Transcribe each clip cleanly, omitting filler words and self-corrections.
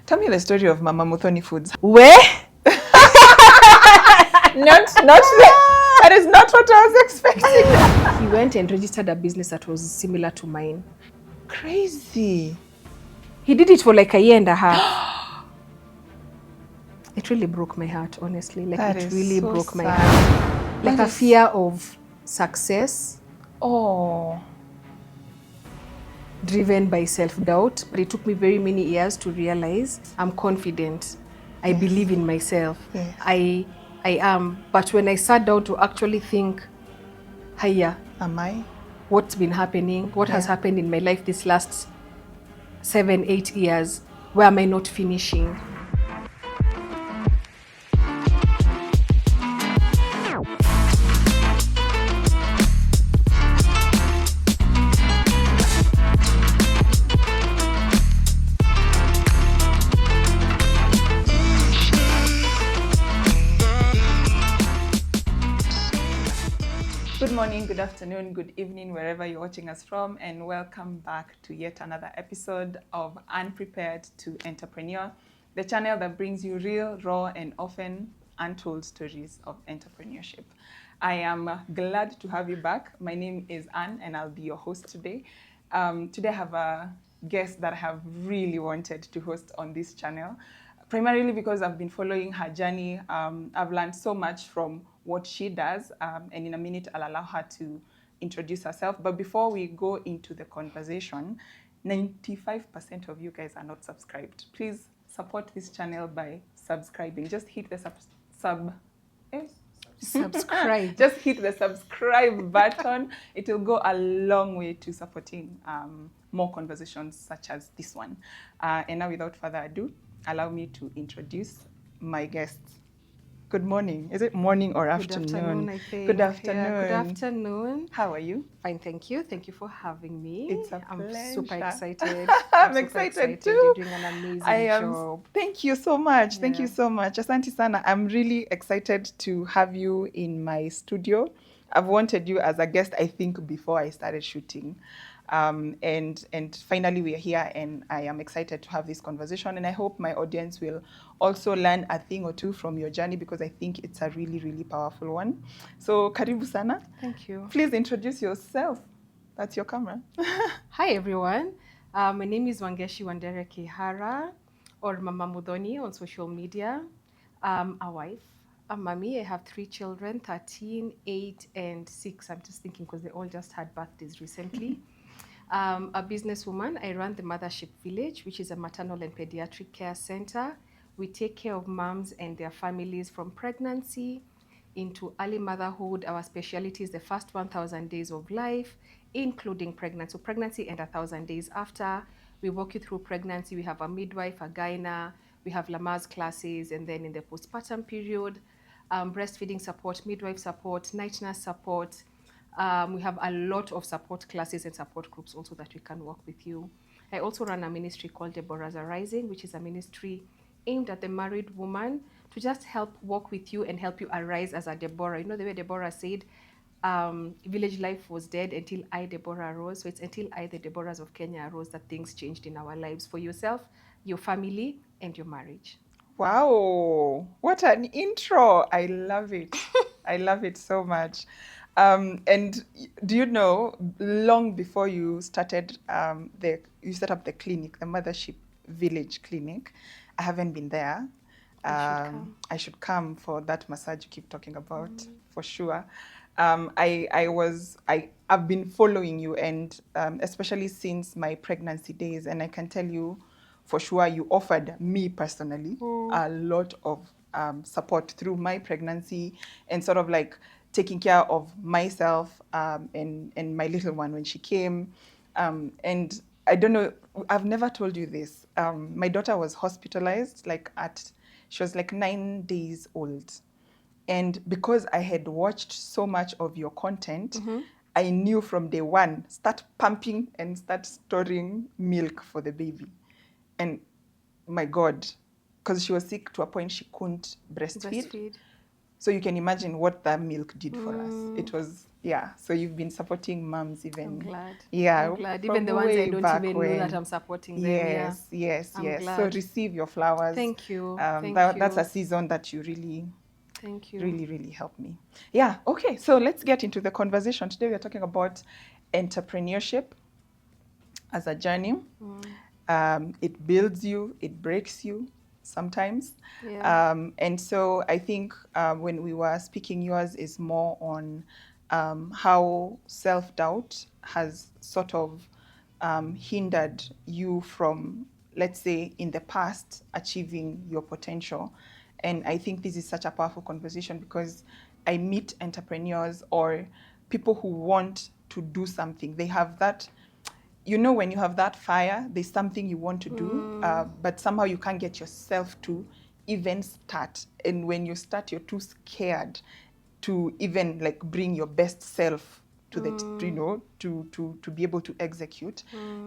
Tell me the story of Mama Muthoni Foods. Where? Not that is not what I was expecting. He went and registered a business that was similar to mine. Crazy. He did it for like a year and a half. It really broke my heart, honestly. Like That it is really so broke my sad. heart. Like That a is- fear of success Oh. driven by self-doubt. But it took me very many years to realize I'm confident. I believe in myself. Yes. I am. But when I sat down to actually think, hiya, Am I? what's been happening, what has Yeah. happened in my life this last 7-8 years, where am I not finishing? Good morning, good afternoon, good evening, wherever you're watching us from, and welcome back to yet another episode of Unprepared to Entrepreneur, the channel that brings you real, raw, and often untold stories of entrepreneurship. I am glad to have you back. My name is Anne, and I'll be your host today. Today I have a guest that I have really wanted to host on this channel, primarily because I've been following her journey. I've learned so much from what she does, and in a minute I'll allow her to introduce herself. But before we go into the conversation, 95% of you guys are not subscribed. Please support this channel by subscribing. Just hit the Subscribe. Just hit the subscribe button. It will go a long way to supporting more conversations such as this one. And now, without further ado, allow me to introduce my guests. Good morning. Is it morning or afternoon? Good afternoon, I think. Good afternoon. Yeah, good afternoon. How are you? Fine, thank you. Thank you for having me. It's a I'm pleasure. super excited. I'm super excited too. You're doing an amazing I am. job. Thank you so much. Thank you Yeah. so much. Asante sana. I'm really excited to have you in my studio. I've wanted you as a guest, I think, before I started shooting. And finally we're here, and I am excited to have this conversation, and I hope my audience will also learn a thing or two from your journey, because I think it's a really, really powerful one. So karibu sana. Thank you. Please introduce yourself. That's your camera. Hi, everyone. My name is Wangechi Kihara, or Mama Muthoni on social media. I'm a wife, a mommy. I have 3 children, 13, 8, and 6. I'm just thinking because they all just had birthdays recently. A businesswoman. I run the Mothership Village, which is a maternal and pediatric care center. We take care of moms and their families from pregnancy into early motherhood. Our specialty is the first 1,000 days of life, including pregnancy. So pregnancy and 1,000 days after. We walk you through pregnancy. We have a midwife, a gyna. We have Lamaze classes. And then in the postpartum period, breastfeeding support, midwife support, night nurse support. We have a lot of support classes and support groups also that we can work with you. I also run a ministry called Deborah's Arising, which is a ministry aimed at the married woman to just help walk with you and help you arise as a Deborah. You know the way Deborah said, village life was dead until I, Deborah, arose. So it's until I, the Deborahs of Kenya, arose that things changed in our lives for yourself, your family, and your marriage. Wow, what an intro. I love it. I love it so much. And do you know, long before you started, you set up the clinic, the Mothership Village clinic, I haven't been there. I should come for that massage you keep talking about, for sure. I've been following you, and especially since my pregnancy days, and I can tell you for sure you offered me personally a lot of support through my pregnancy, and sort of like taking care of myself and my little one when she came. And I don't know, I've never told you this. My daughter was hospitalized she was like 9 days old. And because I had watched so much of your content, I knew from day one, start pumping and start storing milk for the baby. And my God, because she was sick to a point she couldn't breastfeed. So you can imagine what that milk did for us. It was, so you've been supporting moms I'm even, glad. yeah, I'm glad. Even from the ones I way don't back even know that when. I'm supporting them. Yeah. Yes, yes, I'm yes. So glad. receive your flowers. Thank you. Thank That's you. a season that you really, Thank you. really helped me. Yeah, okay. So let's get into the conversation. Today we're talking about entrepreneurship as a journey. It builds you, it breaks you sometimes. Yeah. And so I think when we were speaking, yours is more on how self-doubt has sort of hindered you from, let's say, in the past, achieving your potential. And I think this is such a powerful conversation because I meet entrepreneurs or people who want to do something. They have that, you know, when you have that fire, there's something you want to do, but somehow you can't get yourself to even start. And when you start, you're too scared to even like bring your best self to the, you know, to be able to execute.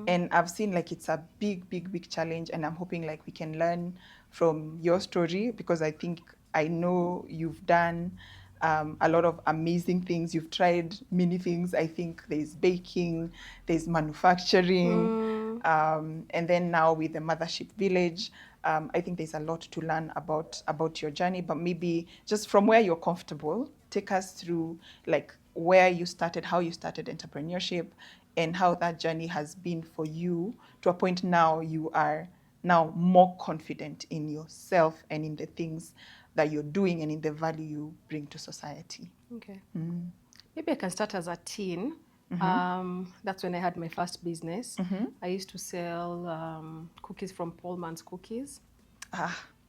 And I've seen like it's a big challenge, and I'm hoping like we can learn from your story, because I think I know you've done a lot of amazing things. You've tried many things. I think there's baking, there's manufacturing, and then now with the Mothership Village. I think there's a lot to learn about your journey, but maybe just from where you're comfortable, take us through like where you started, how you started entrepreneurship, and how that journey has been for you to a point now you are now more confident in yourself and in the things that you're doing and in the value you bring to society. Okay. Maybe I can start as a teen. That's when I had my first business. I used to sell cookies from Pullman's Cookies.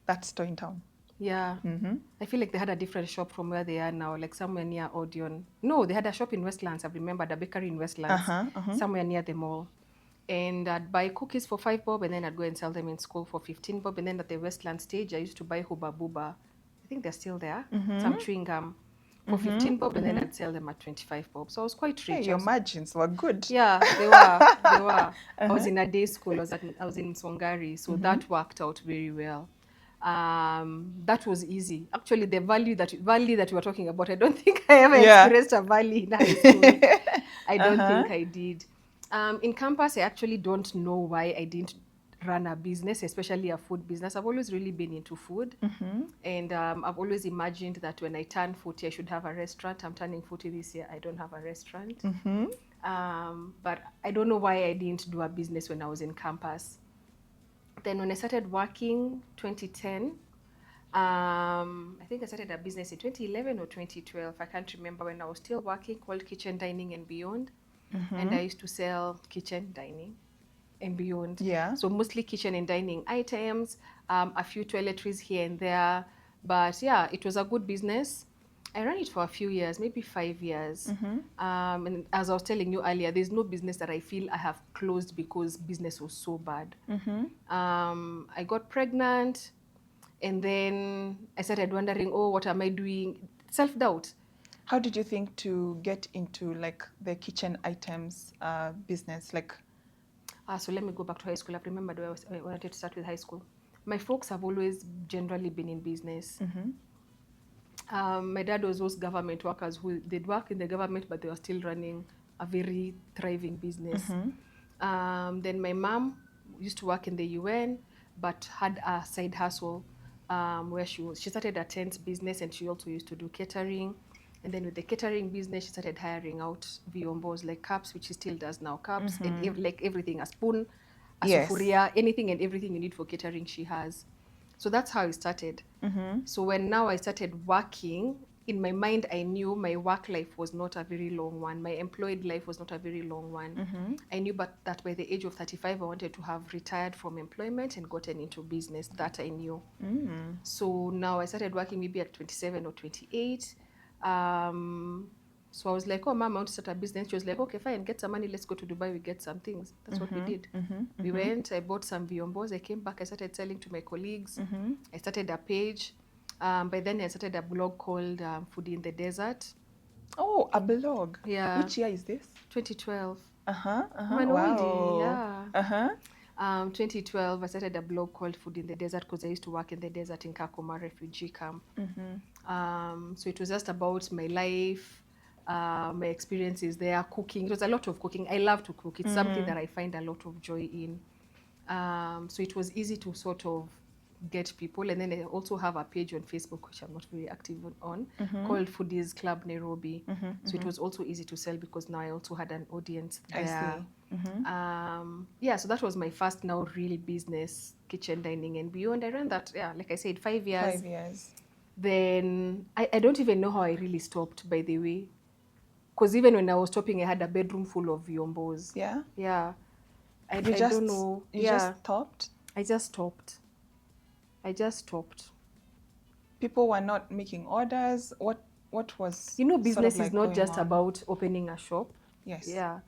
That store in town. Yeah. I feel like they had a different shop from where they are now, like somewhere near Odeon. No, they had a shop in Westlands. I've remembered a bakery in Westlands, somewhere near the mall. And I'd buy cookies for 5 bob, and then I'd go and sell them in school for 15 bob. And then at the Westland stage, I used to buy Hubba Bubba. I think they're still there. Some chewing gum for 15 bob, and then I'd sell them at 25 bob. So I was quite rich. Hey, your margins were good. Yeah, they were. They were. I was in a day school. I was in Swangari, so that worked out very well. That was easy. Actually, the valley that we were talking about, I don't think I ever experienced a valley in high school. I don't think I did. In campus, I actually don't know why I didn't run a business, especially a food business. I've always really been into food. And I've always imagined that when I turn 40, I should have a restaurant. I'm turning 40 this year. I don't have a restaurant. But I don't know why I didn't do a business when I was in campus. Then when I started working, 2010, I think I started a business in 2011 or 2012. I can't remember, when I was still working, called Kitchen Dining and Beyond. And I used to sell kitchen, dining, and beyond. Yeah. So mostly kitchen and dining items, a few toiletries here and there. But yeah, it was a good business. I ran it for a few years, maybe 5 years. And as I was telling you earlier, there's no business that I feel I have closed because business was so bad. I got pregnant, and then I started wondering, oh, what am I doing? Self-doubt. How did you think to get into like the kitchen items business? Like, so let me go back to high school. I've remembered where I wanted to start with high school. My folks have always generally been in business. My dad was those government workers who they'd work in the government, but they were still running a very thriving business. Then my mom used to work in the UN, but had a side hustle where she started a tent business, and she also used to do catering. And then with the catering business, she started hiring out viombos, like cups, which she still does now, cups, and like everything, a spoon, a sufuria, anything and everything you need for catering, she has. So that's how it started. So when now I started working, in my mind, I knew my work life was not a very long one. My employed life was not a very long one. I knew that by the age of 35, I wanted to have retired from employment and gotten into business. That I knew. So now I started working maybe at 27 or 28. So I was like, oh, Mom, I want to start a business. She was like, okay, fine, get some money. Let's go to Dubai. We get some things. That's what we did. We went, I bought some viombos. I came back. I started selling to my colleagues. I started a page. By then, I started a blog called Foodie in the Desert. Oh, a blog. Yeah. Which year is this? 2012. Wow. Yeah. 2012, I started a blog called Food in the Desert because I used to work in the desert in Kakuma refugee camp. So it was just about my life, my experiences there, cooking. It was a lot of cooking. I love to cook. It's something that I find a lot of joy in. So it was easy to sort of get people. And then I also have a page on Facebook, which I'm not very active on, called Foodies Club Nairobi. So it was also easy to sell because now I also had an audience there. I see. Yeah, so that was my first now real business, kitchen dining and beyond. I ran that, yeah, like I said, 5 years. 5 years. Then I don't even know how I really stopped, by the way. Because even when I was stopping, I had a bedroom full of yombos. Yeah? Yeah. I You just, don't know. you Yeah. just stopped? I just stopped. People were not making orders. What was You know, sort of business like is not going just on? about opening a shop. Yes. Yeah.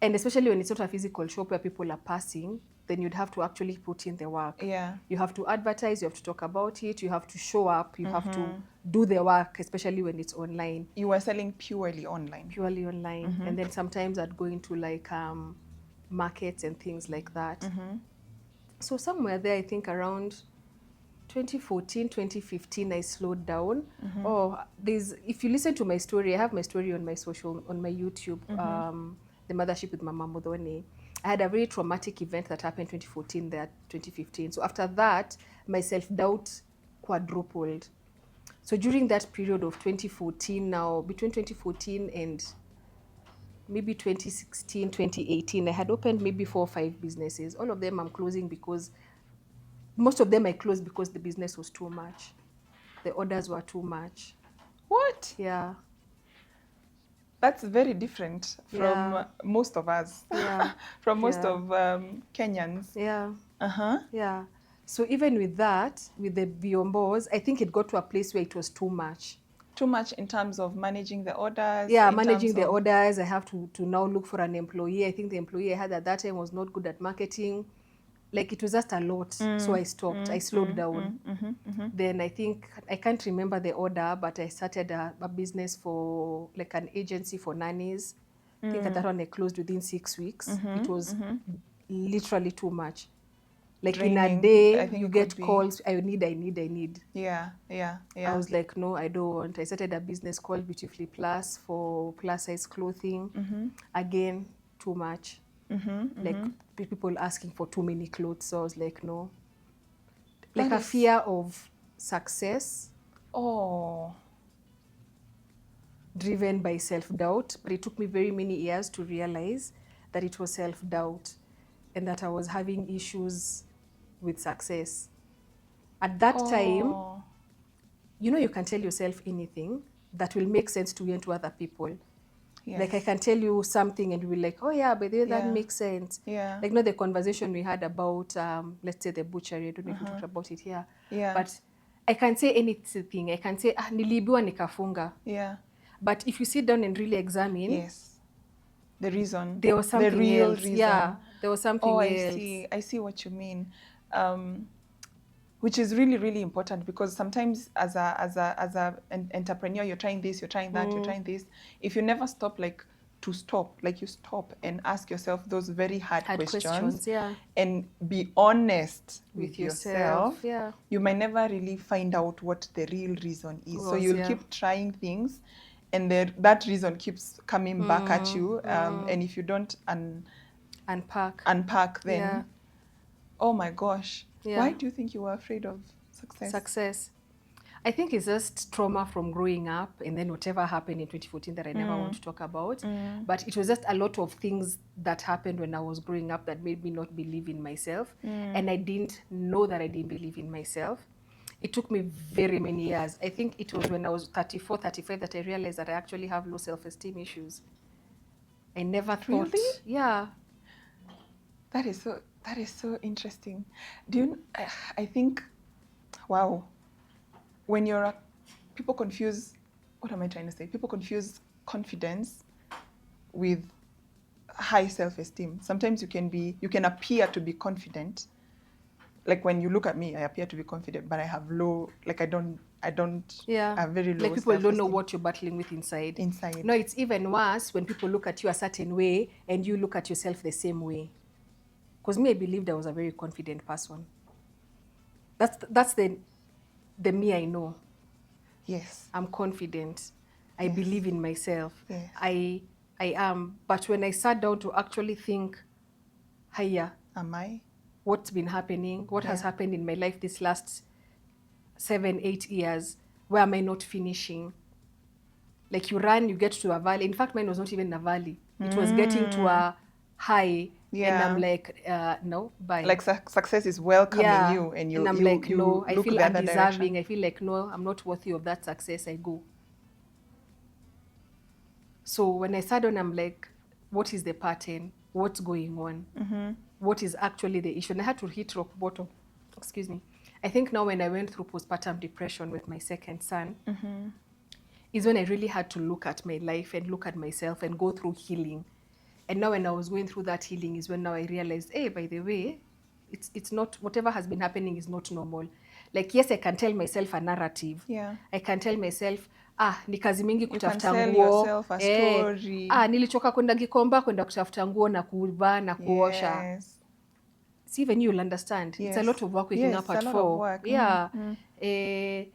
And especially when it's not a physical shop where people are passing, then you'd have to actually put in the work. Yeah. You have to advertise, you have to talk about it, you have to show up, you have to do the work, especially when it's online. You were selling purely online. Purely online. And then sometimes I'd go into like markets and things like that. So somewhere there, I think around 2014, 2015, I slowed down. If you listen to my story, I have my story on my YouTube, the Mothership with Mama Muthoni. I had a very traumatic event that happened 2014 there, 2015. So after that, my self-doubt quadrupled. So during that period of 2014 now, between 2014 and maybe 2016, 2018, I had opened maybe 4 or 5 businesses. All of them I'm closing because, most of them I closed because the business was too much. The orders were too much. What? Yeah. That's very different from most of us. Yeah. From most of Kenyans. Yeah. Uh-huh. Yeah. So even with that, with the biombos, I think it got to a place where it was too much. Too much in terms of managing the orders? Yeah, managing the orders. I have to now look for an employee. I think the employee I had at that time was not good at marketing. Like, it was just a lot. So I stopped. I slowed down. Then I think, I can't remember the order, but I started a business for, like, an agency for nannies. I think that one I closed within 6 weeks. It was literally too much. Like, Draining. in a day, I think you it get could be. calls, I need. Yeah. I was like, no, I don't want. I started a business called Beautifully Plus for plus size clothing. Again, too much. Like, people asking for too many clothes. So I was like, no. Like, a fear of success. Oh. Driven by self-doubt. But it took me very many years to realize that it was self-doubt and that I was having issues with success. At that time, you know, you can tell yourself anything that will make sense to you and to other people. Yes. Like, I can tell you something and you'll be like, oh yeah, by the way, that makes sense. Yeah. Like, not the conversation we had about, let's say, the butchery. I don't know if we talked about it here. Yeah. But I can say anything. I can say, niliibiwa nikafunga. Yeah. But if you sit down and really examine, yes, the reason, there was something the real else. reason. Yeah, there was something else. I see what you mean. Which is really, really important, because sometimes as an entrepreneur, you're trying this, you're trying that, you're trying this. If you never stop, you stop and ask yourself those very hard questions, yeah, and be honest with yourself. Yeah, you might never really find out what the real reason is. So you'll keep trying things, and that reason keeps coming back at you. And if you don't unpack, then oh my gosh. Yeah. Why do you think you were afraid of success? I think it's just trauma from growing up, and then whatever happened in 2014 that I never want to talk about. But it was just a lot of things that happened when I was growing up that made me not believe in myself. And I didn't know that I didn't believe in myself. It took me very many years. I think it was when I was 34, 35 that I realized that I actually have low self-esteem issues. I never thought. Really? Yeah. That is so interesting. I think, wow, when people confuse, what am I trying to say? People confuse confidence with high self-esteem. Sometimes you can appear to be confident. Like, when you look at me, I appear to be confident, but I have low, like, I don't have very low like, people self-esteem. don't know what you're battling with inside. No, it's even worse when people look at you a certain way and you look at yourself the same way. Because me, I believed I was a very confident person. That's the me I know. Yes. I'm confident. I Yes. believe in myself. Yes. I am. But when I sat down to actually think, hiya, Am I? what's been happening? What has happened in my life this last 7, 8 years? Where am I not finishing? Like you run, you get to a valley. In fact, mine was not even a valley. It was getting to a high, and I'm like, no, bye. Like success is welcoming you, and and I'm you like, no, I look feel the other undeserving. direction. I feel like, no, I'm not worthy of that success. I go. So when I sat down, I'm like, what is the pattern? What's going on? What is actually the issue? And I had to hit rock bottom. Excuse me. I think now when I went through postpartum depression with my second son, is when I really had to look at my life and look at myself and go through healing. And now when I was going through that healing is when now I realized, hey, by the way, it's not, whatever has been happening is not normal. Like, yes, I can tell myself a narrative. Yeah. I can tell myself, ni kazi mingi kutafuta tell nguo. yourself a story. Nilichoka kwenda Gikomba kwenda kutafuta nguo na kuvaa na kuosha. Yes. See, even you'll understand. Yes. It's a lot of work waking up at 4. Yeah. It's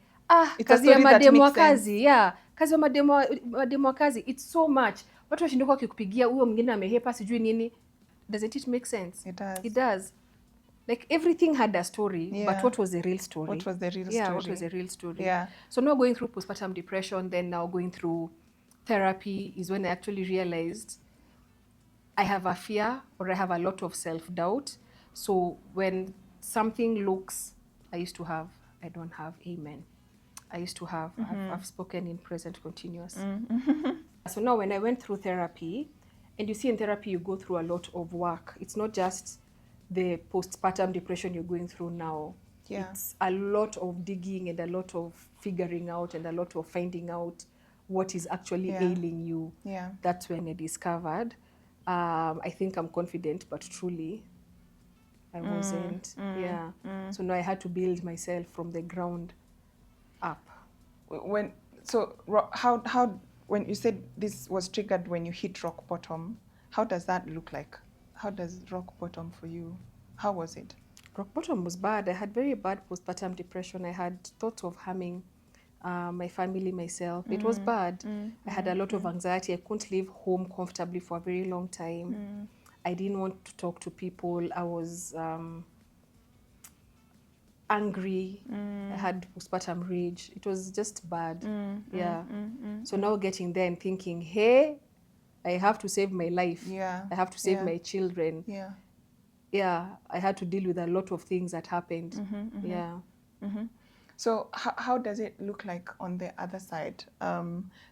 Kazi a ya story that mademo wa makes sense. kazi. Yeah. Kazi ya mademo wa kazi. It's so much. Watu washinduka kikupigia huyo mwingine amehepa sijui nini. Doesn't it make sense? It does. It does. Like everything had a story, Yeah. but what was the real story? What was the real Yeah, story? what was the real story? Yeah. So now going through postpartum depression, then now going through therapy is when I actually realized I have a fear or I have a lot of self-doubt. So when something looks, I used to have, I don't have, amen. I used to have, I've spoken in present continuous. So now when I went through therapy, and you see in therapy you go through a lot of work. It's not just the postpartum depression you're going through now. Yeah. It's a lot of digging and a lot of figuring out and a lot of finding out what is actually ailing you. Yeah. That's when I discovered. I think I'm confident, but truly I wasn't. So now I had to build myself from the ground up. How when you said this was triggered when you hit rock bottom, how does that look like? How does rock bottom for you? How was it? Rock bottom was bad. I had very bad postpartum depression. I had thoughts of harming my family, myself. It was bad. I had a lot of anxiety. I couldn't leave home comfortably for a very long time. I didn't want to talk to people. I was angry. I had postpartum rage. It was just bad. So now getting there and thinking, hey, I have to save my life. Yeah. I have to save my children. Yeah. I had to deal with a lot of things that happened. So how does it look like on the other side?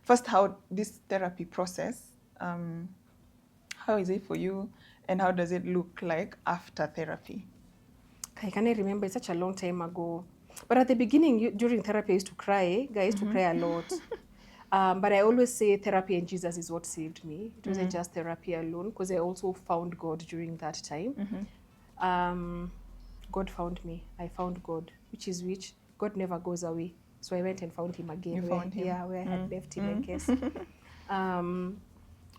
First, how this therapy process, how is it for you, and how does it look like after therapy? I can't remember, it's such a long time ago. But at the beginning, during therapy, I used to cry. I used to cry a lot. But I always say therapy and Jesus is what saved me. It wasn't just therapy alone, because I also found God during that time. God found me. I found God, which God never goes away. So I went and found him again. You found him? Yeah, where I had left him, I guess.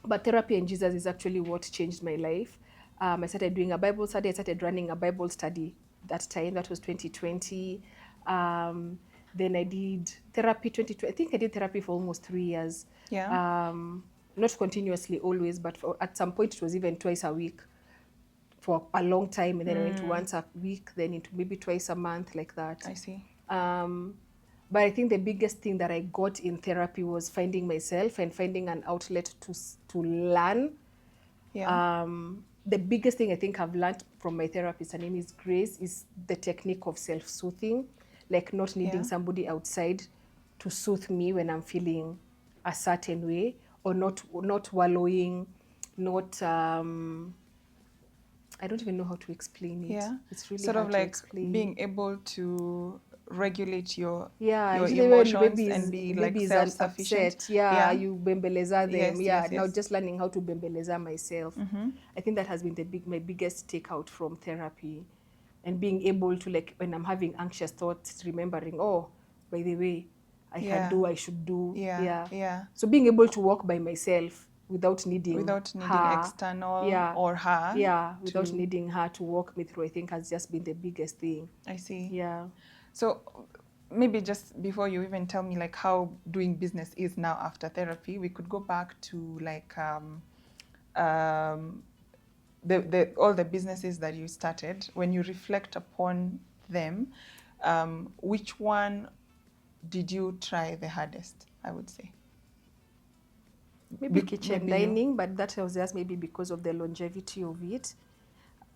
But therapy and Jesus is actually what changed my life. I started doing a Bible study. I started running a Bible study that time. That was 2020. Then I did therapy 2020. I think I did therapy for almost 3 years. Yeah. Not continuously always, but at some point it was even twice a week for a long time. And then I went to once a week, then into maybe twice a month, like that. I see. But I think the biggest thing that I got in therapy was finding myself and finding an outlet to learn. Yeah. The biggest thing I think I've learned from my therapist, her name is Grace, is the technique of self-soothing, like not needing somebody outside to soothe me when I'm feeling a certain way, or not wallowing, not I don't even know how to explain it. Yeah. It's really sort hard of to like explain. being able to regulate your usually emotions when babies, and be like babies are self-sufficient. upset, you bembeleza them. Yes, Now yes. just learning how to bembeleza myself. I think that has been my biggest takeout from therapy, and being able to, like, when I'm having anxious thoughts, remembering, oh, by the way, I can do, I should do. Yeah. So being able to walk by myself without needing her. external Yeah. or her. Yeah, without needing her to walk me through, I think has just been the biggest thing. I see. Yeah. So maybe just before you even tell me like how doing business is now after therapy, we could go back to like all the businesses that you started. When you reflect upon them, which one did you try the hardest, I would say? Maybe kitchen dining, but that was just maybe because of the longevity of it.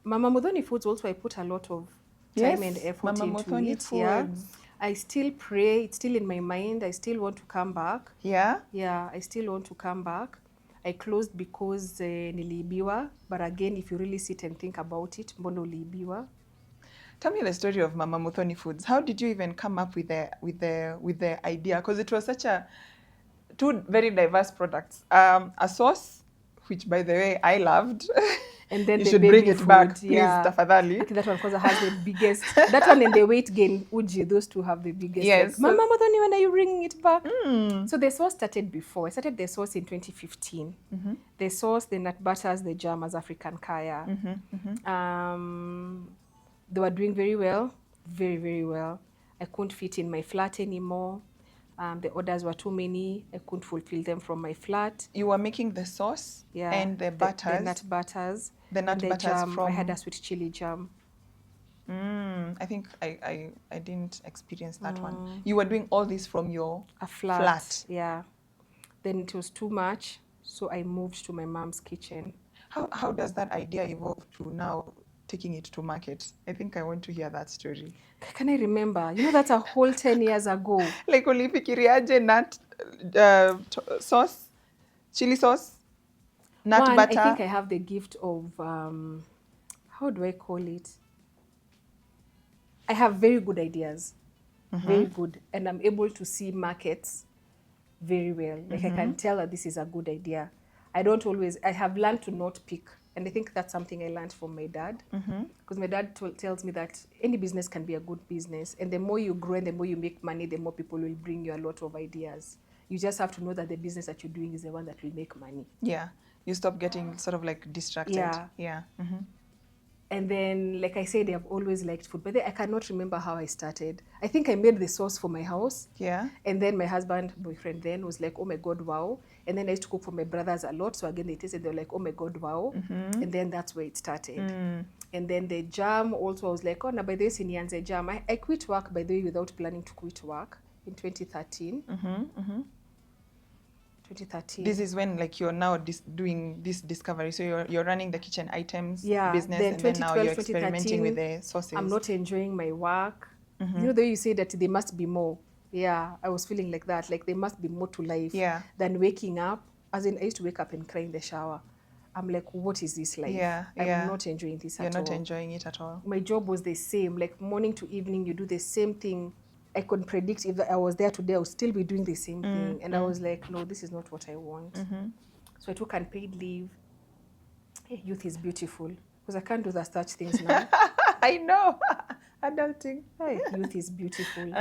Mama Muthoni Foods also, I put a lot of time and effort Mama into Muthoni it. Foods. Yeah. I still pray, it's still in my mind. I still want to come back. Yeah? Yeah, I still want to come back. I closed because niliibiwa, but again, if you really sit and think about it, mbona uliibiwa? Tell me the story of Mama Muthoni Foods. How did you even come up with the idea? Because it was such two very diverse products. A sauce, which by the way I loved. And then you the should baby bring it food, back, please, yeah. tafadhali. Actually, that one because has the biggest. That one and the weight gain, uji, those two have the biggest. Yes. Like, Mama Muthoni, when are you bringing it back? Mm. So the sauce started before. I started the sauce in 2015. Mm-hmm. The sauce, the nut butters, the jam as African kaya. Mm-hmm. Mm-hmm. They were doing very well, very, very well. I couldn't fit in my flat anymore. The orders were too many. I couldn't fulfill them from my flat. You were making the sauce, yeah, and the butters. The nut butters. The nut butters jam, from... I had a sweet chili jam. I think I didn't experience that one. You were doing all this from your flat. Yeah. Then it was too much, so I moved to my mom's kitchen. How does that idea evolve to now taking it to market? I think I want to hear that story. Can I remember? You know, that's a whole 10 years ago. Like ulifikiriaje nut sauce, chili sauce, nut butter? I think I have the gift of, how do I call it? I have very good ideas, very good. And I'm able to see markets very well. Like I can tell that this is a good idea. I have learned to not pick. And I think that's something I learned from my dad. Because my dad tells me that any business can be a good business. And the more you grow and the more you make money, the more people will bring you a lot of ideas. You just have to know that the business that you're doing is the one that will make money. Yeah. You stop getting sort of like distracted. Yeah. And then, like I said, I've always liked food. But then I cannot remember how I started. I think I made the sauce for my house. Yeah. And then my boyfriend then was like, oh my God, wow. And then I used to cook for my brothers a lot. So again, they tasted, they were like, oh my God, wow. And then that's where it started. And then the jam also, I was like, oh, no, by the way, sinianze jam. I quit work, by the way, without planning to quit work in 2013. 2013. This is when like you're now doing this discovery. So you're running the kitchen items business, then and then now you're experimenting with the sauces. I'm not enjoying my work. You know, the way you say that there must be more. Yeah, I was feeling like that. Like there must be more to life than waking up. As in, I used to wake up and cry in the shower. I'm like, what is this life? I'm not enjoying this at all. You're not enjoying it at all. My job was the same. Like morning to evening, you do the same thing. I could predict if I was there today, I would still be doing the same thing. And I was like, no, this is not what I want. So I took unpaid leave. Hey, youth is beautiful. Because I can't do such things now. I know. Adulting. Hey, youth is beautiful.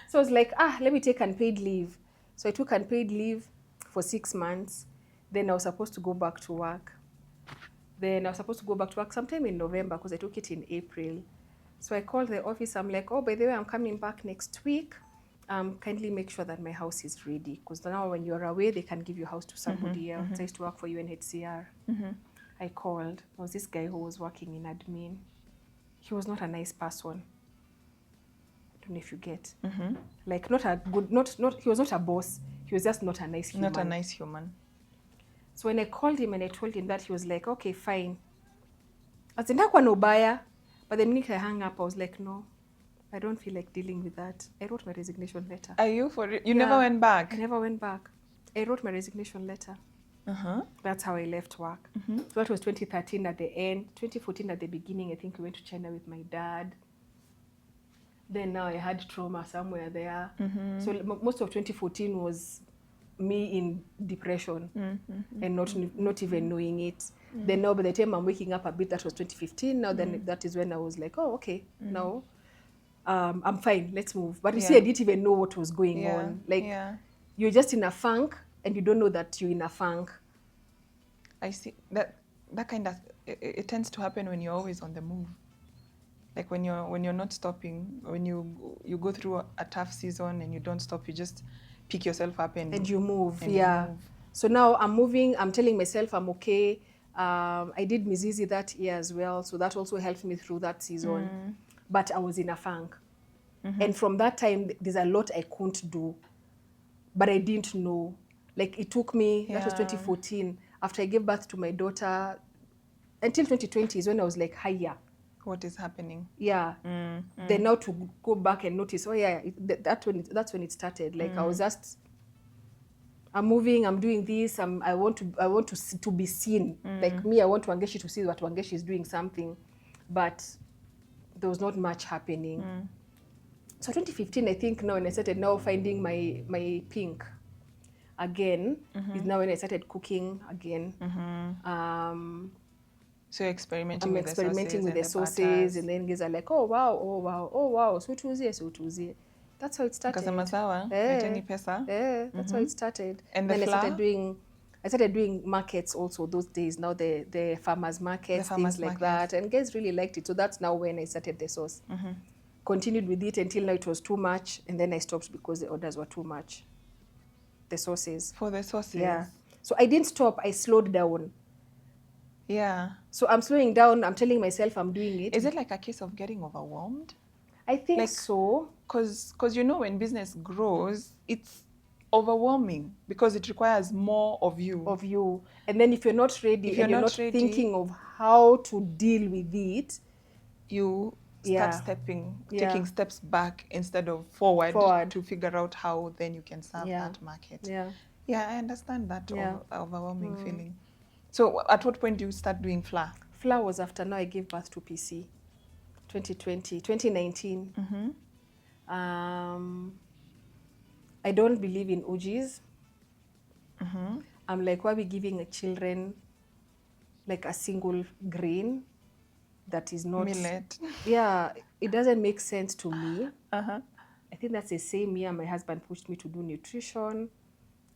So I was like, let me take unpaid leave. So I took unpaid leave for 6 months. Then I was supposed to go back to work. Sometime in November because I took it in April. So I called the office. I'm like, oh, by the way, I'm coming back next week. Kindly make sure that my house is ready. Because now when you're away, they can give your house to somebody else. I used to work for UNHCR. I called. There was this guy who was working in admin. He was not a nice person. I don't know if you get. Like not a good, he was not a boss. He was just not a nice human. Not a nice human. So when I called him and I told him that, he was like, okay, fine. Azindakwa no baya. But the minute I hung up, I was like, no, I don't feel like dealing with that. I wrote my resignation letter. Are you for it? You never went back? I never went back. I wrote my resignation letter. That's how I left work. So that was 2013 at the end. 2014 at the beginning, I think we went to China with my dad. Then now I had trauma somewhere there. So most of 2014 was me in depression and not even knowing it. Then now by the time I'm waking up a bit, that was 2015. Now then that is when I was like, oh, okay, now I'm fine, let's move. But you see, I didn't even know what was going on. Like you're just in a funk and you don't know that you're in a funk. I see that kind of it tends to happen when you're always on the move. Like when you're not stopping, when you go through a tough season and you don't stop, you just pick yourself up and you move. and Yeah. you move. So now I'm moving. I'm telling myself I'm okay. I did Mizizi that year as well, so that also helped me through that season. But I was in a funk, and from that time, there's a lot I couldn't do, but I didn't know. Like it took me. That was 2014. After I gave birth to my daughter, until 2020 is when I was like, hiya. What is happening? Yeah. Then now to go back and notice, oh yeah, that's when it started. Like I was just, I'm moving, I'm doing this, I want to be seen. Like me, I want Wangechi to see that Wangechi is doing something, but there was not much happening. So 2015, I think now when I started now finding my pink again, is now when I started cooking again. So you're experimenting I'm with experimenting with the sauces, butters. and then guys are like, oh wow, so tuzie. That's how it started. That's how it started. And the then flour? I started doing markets also those days. Now the farmers markets, things like that, and guys really liked it. So that's now when I started the sauce. Continued with it until now it was too much, and then I stopped because the orders were too much. The sauces. For the sauces? Yeah. So I didn't stop. I slowed down. Yeah. So I'm slowing down. I'm telling myself I'm doing it. Is it like a case of getting overwhelmed? I think so. Because when business grows, it's overwhelming because it requires more of you. And then if you're not ready, you're not thinking of how to deal with it, you start taking steps back instead of forward to figure out how then you can serve that market. Yeah, I understand that overwhelming feeling. So at what point do you start doing flour? Flour was after now I gave birth to PC, 2019. I don't believe in ujis. I'm like, why are we giving children like a single grain that is not millet? Yeah, it doesn't make sense to me. I think that's the same year my husband pushed me to do nutrition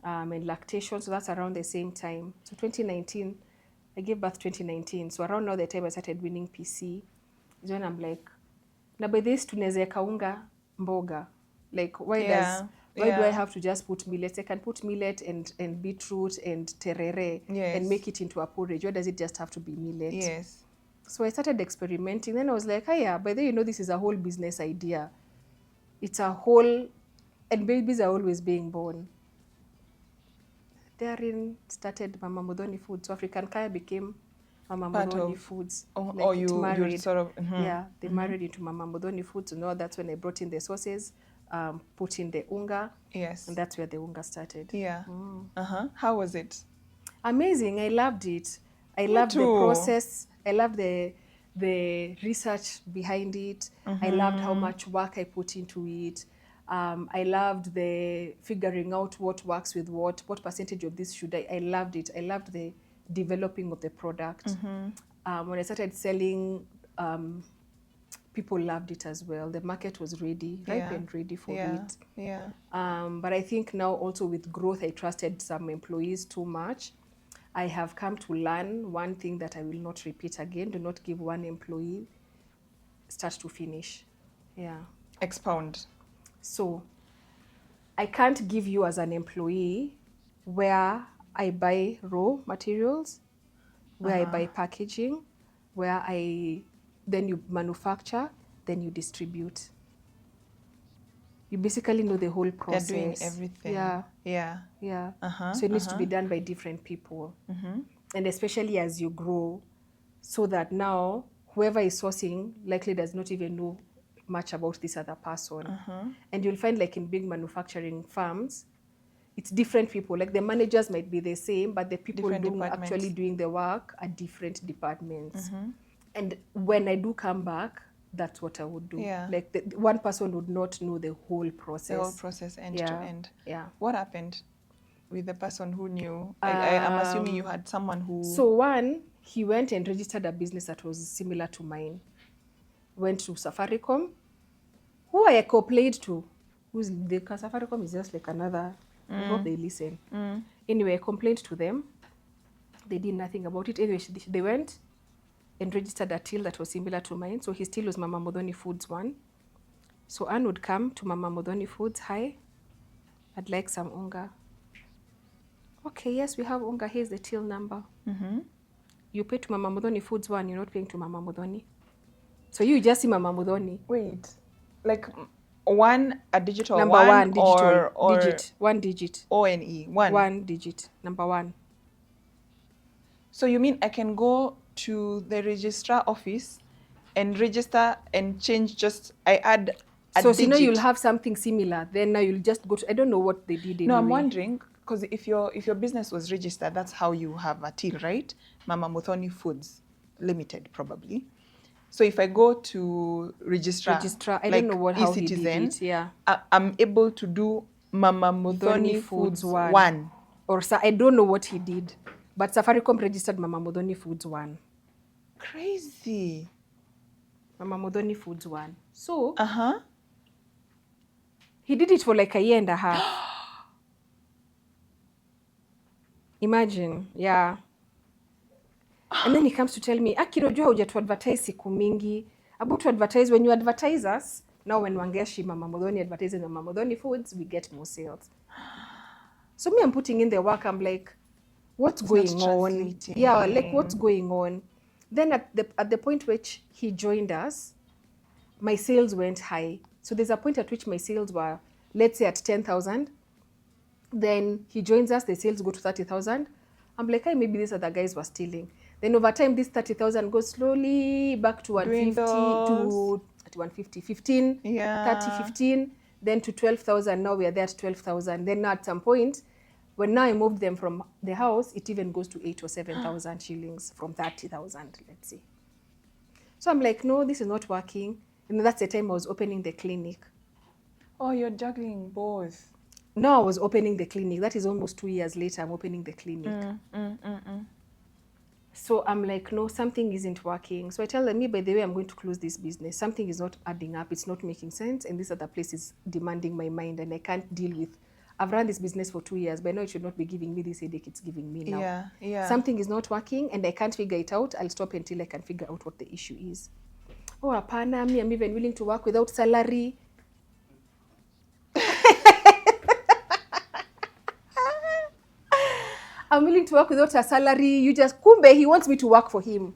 and lactation, so that's around the same time. So 2019, I gave birth 2019. So around now the time I started winning PC is when I'm like, na by this tunaweza kaunga mboga. Like why do I have to just put millet? I can put millet and beetroot and terere and make it into a porridge. Why does it just have to be millet? Yes. So I started experimenting. Then I was like, by the way, this is a whole business idea. It's a whole, and babies are always being born. Therein started Mama Muthoni Foods. So African Kaya became Mama Muthoni Foods. You married. They married into Mama Muthoni Foods. So now that's when I brought in the sauces, put in the unga. Yes. And that's where the unga started. Yeah. How was it? Amazing. I loved it. I loved the process. I loved the research behind it. I loved how much work I put into it. I loved the figuring out what works with what percentage of this should I loved it. I loved the developing of the product. When I started selling, people loved it as well. The market was ready, ripe and ready for it. Yeah. But I think now also with growth, I trusted some employees too much. I have come to learn one thing that I will not repeat again. Do not give one employee start to finish. Yeah. Expound. So I can't give you as an employee where I buy raw materials, where I buy packaging, where then you manufacture, then you distribute. You basically know the whole process. They're doing everything. Yeah. So it needs to be done by different people. And especially as you grow, so that now whoever is sourcing likely does not even know much about this other person. And you'll find like in big manufacturing firms, it's different people. Like the managers might be the same, but the people actually doing the work are different departments. And when I do come back, that's what I would do. Like one person would not know the whole process. The whole process end to end. Yeah. What happened with the person who knew? I'm assuming you had someone who... So one, he went and registered a business that was similar to mine. Went to Safaricom, who I complained to. Safaricom is just like another... I hope they listen. Anyway, I complained to them. They did nothing about it. Anyway, they went and registered a till that was similar to mine. So his till was Mama Muthoni Foods 1. So Anne would come to Mama Muthoni Foods. Hi, I'd like some unga. Okay, yes, we have unga. Here's the till number. You pay to Mama Muthoni Foods 1. You're not paying to Mama Muthoni. So you just see Mama Muthoni. Wait, like a digital Number one, digital or digit, 1 digit. O-N-E, one. 1 digit, number 1. So you mean I can go to the registrar office and register and change, just I add a So digit? you know you'll have something similar. Then now you'll just go to, I don't know what they did anyway. No, I'm wondering, because if your business was registered, that's how you have a till, right? Mama Muthoni Foods Limited, probably. So if I go to registrar, I like don't know how he did eCitizen, it. Yeah. I'm able to do Mama Muthoni Foods 1. Or I don't know what he did, but Safaricom registered Mama Muthoni Foods 1. Crazy. Mama Muthoni Foods 1. So he did it for like a year and a half. Imagine, yeah. And then he comes to tell me, Akirojua huja to advertise siku mingi. About to advertise, when you advertise us, now when Wangechi, Mama Muthoni advertises Mama Muthoni Foods, we get more sales. So me, I'm putting in the work, I'm like, what's going on? Yeah, like what's going on? Then at the point which he joined us, my sales went high. So there's a point at which my sales were, let's say, at 10,000. Then he joins us, the sales go to 30,000. I'm like, hey, maybe these other guys were stealing. Then over time, this 30,000 goes slowly back to 150 to 150, 15, 30, 15, then to 12,000. Now we are there at 12,000. Then at some point, when now I moved them from the house, it even goes to 8 or 7,000 shillings from 30,000, let's say. So I'm like, no, this is not working. And that's the time I was opening the clinic. Oh, you're juggling both. No, I was opening the clinic. That is almost 2 years later, I'm opening the clinic. So I'm like, no, something isn't working. So I tell them, by the way, I'm going to close this business. Something is not adding up. It's not making sense. And this other place is demanding my mind and I can't deal with. I've run this business for 2 years, but now it should not be giving me this headache it's giving me now. Yeah. Something is not working and I can't figure it out. I'll stop until I can figure out what the issue is. Oh, apana, me, I'm even willing to work without salary. I'm willing to work without a salary. You just, kumbe, he wants me to work for him.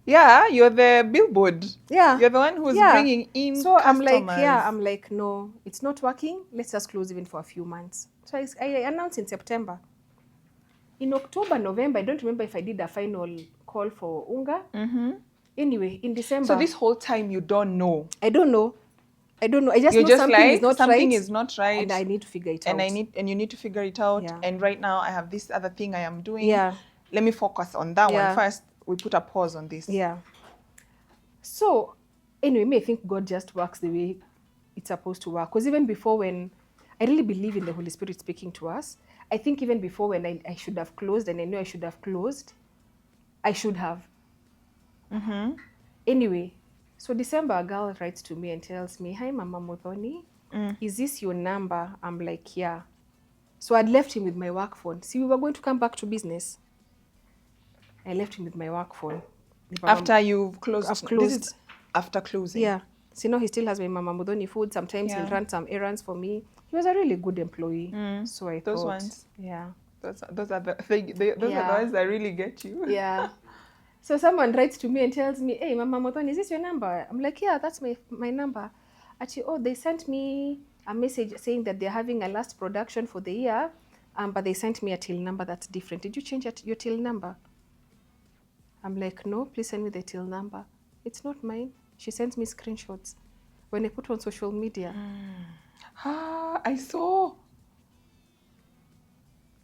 Yeah, you're the billboard. Yeah. You're the one who's bringing in so customers. I'm like, no, it's not working. Let's just close even for a few months. So I announced in September. In October, November, I don't remember if I did a final call for unga. Anyway, in December. So this whole time you don't know. I don't know. I just You're know just something like, is not something right. is not right. And I need to figure it out. And you need to figure it out. Yeah. And right now I have this other thing I am doing. Yeah. Let me focus on that one first. We put a pause on this. Yeah. So anyway, I think God just works the way it's supposed to work. Because even before, when I really believe in the Holy Spirit speaking to us, I think even before when I should have closed and I knew I should have closed, I should have. Anyway, so December, a girl writes to me and tells me, hi, Mama Muthoni, is this your number? I'm like, yeah. So I'd left him with my work phone. See, we were going to come back to business. I left him with my work phone. After you've closed? I've closed. This is after closing? Yeah. So, he still has my Mama Muthoni Foods. Sometimes he'll run some errands for me. He was a really good employee. So I those thought. Ones? Yeah. Those are the ones that really get you. Yeah. So someone writes to me and tells me, hey, Mama Muthoni, is this your number? I'm like, yeah, that's my number. Actually, they sent me a message saying that they're having a last production for the year, but they sent me a till number that's different. Did you change your till number? I'm like, no, please send me the till number. It's not mine. She sends me screenshots. When I put on social media. I saw.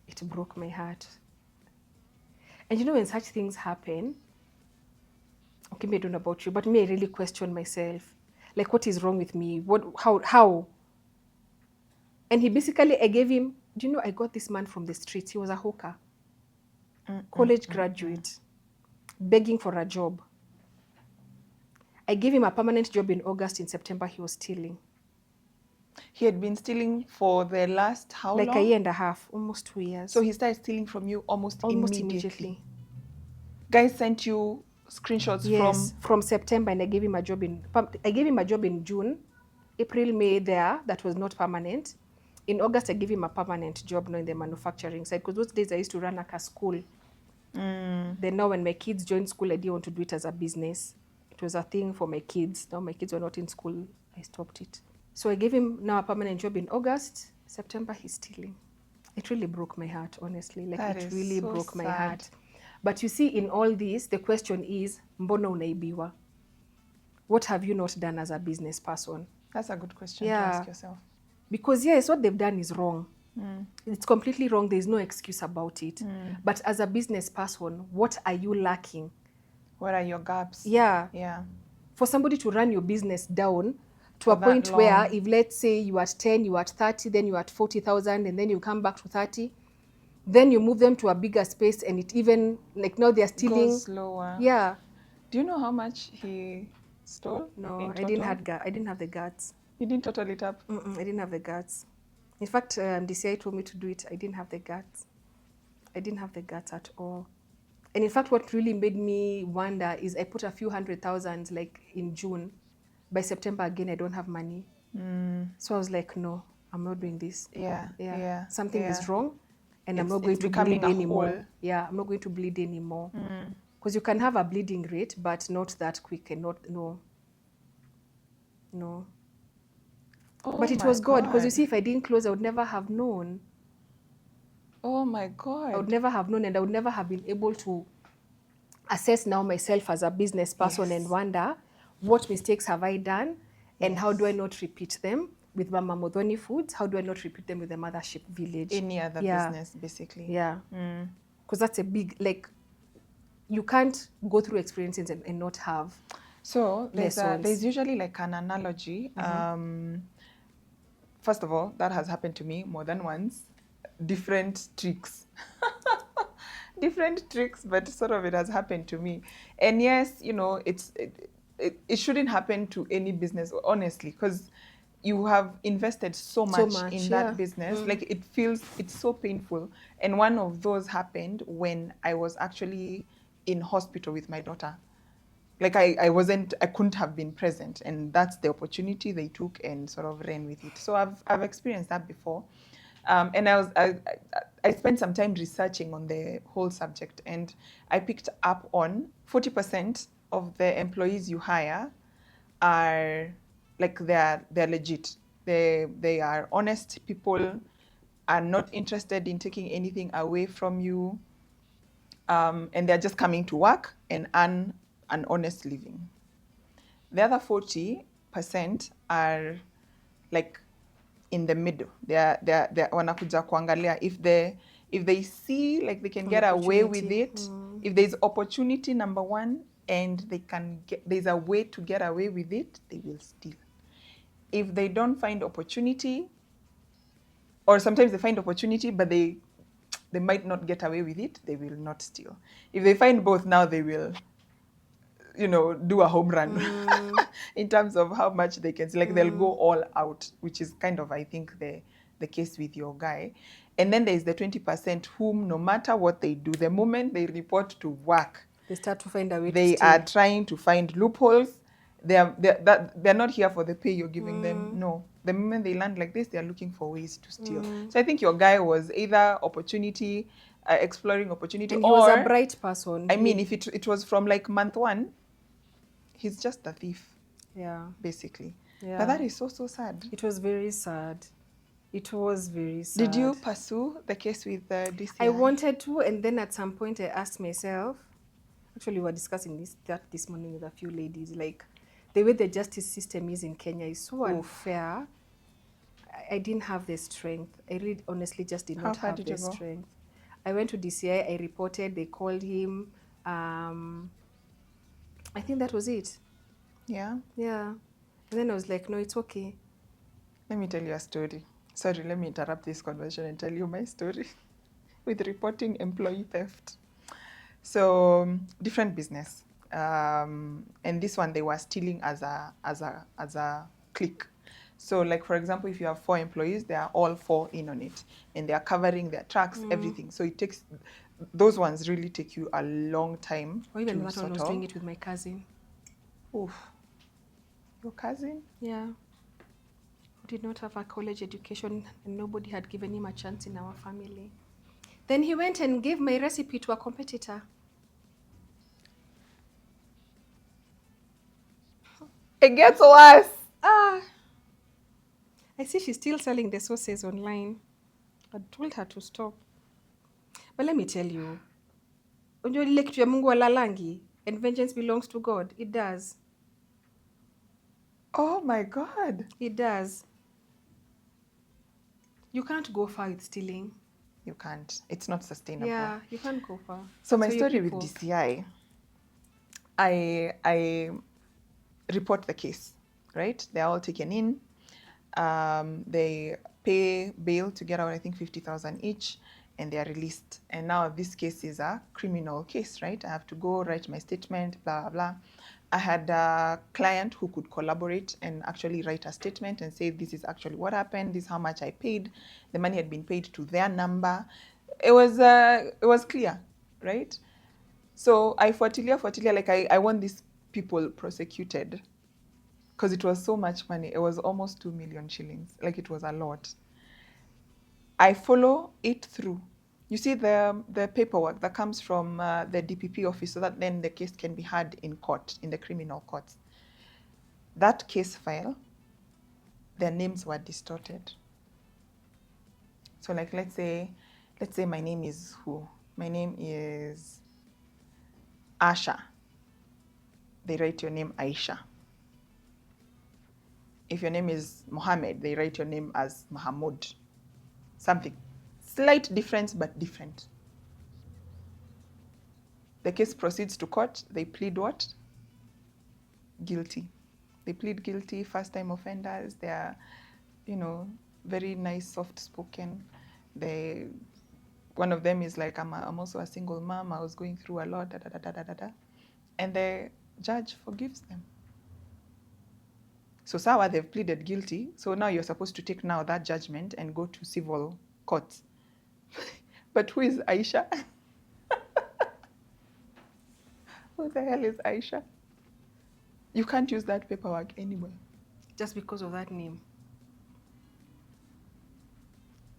It broke my heart. And when such things happen, okay, maybe I don't know about you, but me, I really question myself. Like, what is wrong with me? How? And I gave him, I got this man from the streets. He was a hawker, college graduate, begging for a job. I gave him a permanent job in August. In September, he was stealing. He had been stealing for the last how like long? a year and a half, almost 2 years. So he started stealing from you almost immediately. immediately. Guys sent you screenshots Yes, from September, and I gave him a job in June, April, May there, that was not permanent. In August, I gave him a permanent job now in the manufacturing side, because those days I used to run like a school. Then now when my kids joined school, I didn't want to do it as a business. It was a thing for my kids. Now my kids were not in school, I stopped it. So I gave him now a permanent job in August. September, he's stealing. It really broke my heart, honestly. Like, That it is really so broke my sad. heart. But you see, in all this, the question is, mbona unaibiwa? What have you not done as a business person? That's a good question to Yeah. ask yourself. Because yes, what they've done is wrong. It's completely wrong. There's no excuse about it. But as a business person, what are you lacking? What are your gaps? Yeah. Yeah. For somebody to run your business down to For a that point long. where, if let's say you are at 10, you are at 30, then you are at 40,000, and then you come back to 30, then you move them to a bigger space, and it even, like, now they're stealing. Goes slower. Yeah. Do you know how much he stole? No, in I didn't total? have the guts. You didn't total it up? I didn't have the guts. In fact, DCI told me to do it. I didn't have the guts. I didn't have the guts at all. And in fact, what really made me wonder is I put a few 100,000 like in June. By September again, I don't have money. So I was like, no, I'm not doing this. Yeah. Something is wrong, and I'm It's- not going it's to becoming bleed a anymore. hole. Yeah, I'm not going to bleed anymore. Because you can have a bleeding rate, but not that quick, and no. Oh But it my was God, because you God. see, if I didn't close, I would never have known. Oh my I would God. never have known, and I would never have been able to assess now myself as a business person Yes. and wonder, what mistakes have I done, and how do I Yes. not repeat them with Mama Muthoni Foods? How do I not repeat them with the Mothership Village? Any other business, basically. Yeah. Because that's a big, like, you can't go through experiences and not have. So Lessons. there's usually like an analogy. First of all, that has happened to me more than once. Different tricks. Different tricks, but sort of it has happened to me. And yes, you know, it shouldn't happen to any business, honestly, because you have invested so much in that yeah. business. Like, it's so painful. And one of those happened when I was actually in hospital with my daughter. Like, I couldn't have been present, and that's the opportunity they took and sort of ran with it. So I've experienced that before. And I spent some time researching on the whole subject, and I picked up on 40% of the employees you hire are like they're legit. They are honest people, are not interested in taking anything away from you, and they're just coming to work and earn an honest living. The other 40% are like in the middle. They're wanakuja kuangalia if they see like they can get away with it, if there's opportunity, number one, and there's a way to get away with it, they will steal. If they don't find opportunity, or sometimes they find opportunity but they might not get away with it, they will not steal. If they find both, now they will, you know, do a home run in terms of how much they can. Like, they'll go all out, which is kind of, I think, the case with your guy. And then there's the 20% whom, no matter what they do, the moment they report to work, They start to find a way they to steal. are trying to find loopholes. They're not here for the pay you're giving them. No. The moment they land like this, they're looking for ways to steal. So I think your guy was either opportunity, exploring opportunity, And he or was a bright person. I mean, if it was from like month one, he's just a thief, Yeah. basically. Yeah. But that is so sad. It was very sad. It was very sad. Did you pursue the case with the DCI? I wanted to, and then at some point I asked myself, actually we were discussing this morning with a few ladies, like, the way the justice system is in Kenya is so unfair. I didn't have the strength. I really honestly just did not have the strength. I went to DCI, I reported, they called him. I think that was it. Yeah? Yeah. And then I was like, no, it's okay. Let me tell you a story. Sorry, let me interrupt this conversation and tell you my story with reporting employee theft. So, different business. And this one, they were stealing as a clique. So like, for example, if you have 4 employees, they are all 4 in on it, and they are covering their trucks, everything. So it takes, those ones really take you a long time Or even to that one, I sort was of. doing it with my cousin. Oof. Your cousin? Yeah. Who did not have a college education, and nobody had given him a chance in our family. Then he went and gave my recipe to a competitor. It gets worse. Ah, I see she's still selling the sauces online. I told her to stop. But let me tell you, unajua ile kitu ya Mungu alalangi, and vengeance belongs to God. It does. Oh my God. It does. You can't go far with stealing. You can't. It's not sustainable. Yeah, you can't go far. So my So your story with people- DCI, I report the case, right? They're all taken in. They pay bail to get out, I think 50,000 each, and they are released. And now this case is a criminal case, right? I have to go write my statement, blah, blah, blah. I had a client who could collaborate and actually write a statement and say, this is actually what happened, this is how much I paid. The money had been paid to their number. It was clear, right? So I fuatilia, like I want these people prosecuted because it was so much money. It was almost 2 million shillings. Like, it was a lot. I follow it through. You see the paperwork that comes from the DPP office, so that then the case can be heard in court, in the criminal courts. That case file, their names were distorted. So like, let's say my name is who? My name is Asha. They write your name Aisha. If your name is Mohammed, they write your name as Mahamud. Something. Slight difference, but different. The case proceeds to court. They plead what? Guilty. They plead guilty, first-time offenders. They are, very nice, soft-spoken. One of them is like, I'm also a single mom. I was going through a lot, da, da, da, da, da, da, da. And the judge forgives them. So Sawa, they've pleaded guilty. So now you're supposed to take now that judgment and go to civil courts. But who is Aisha? Who the hell is Aisha? You can't use that paperwork anywhere. just because of that name.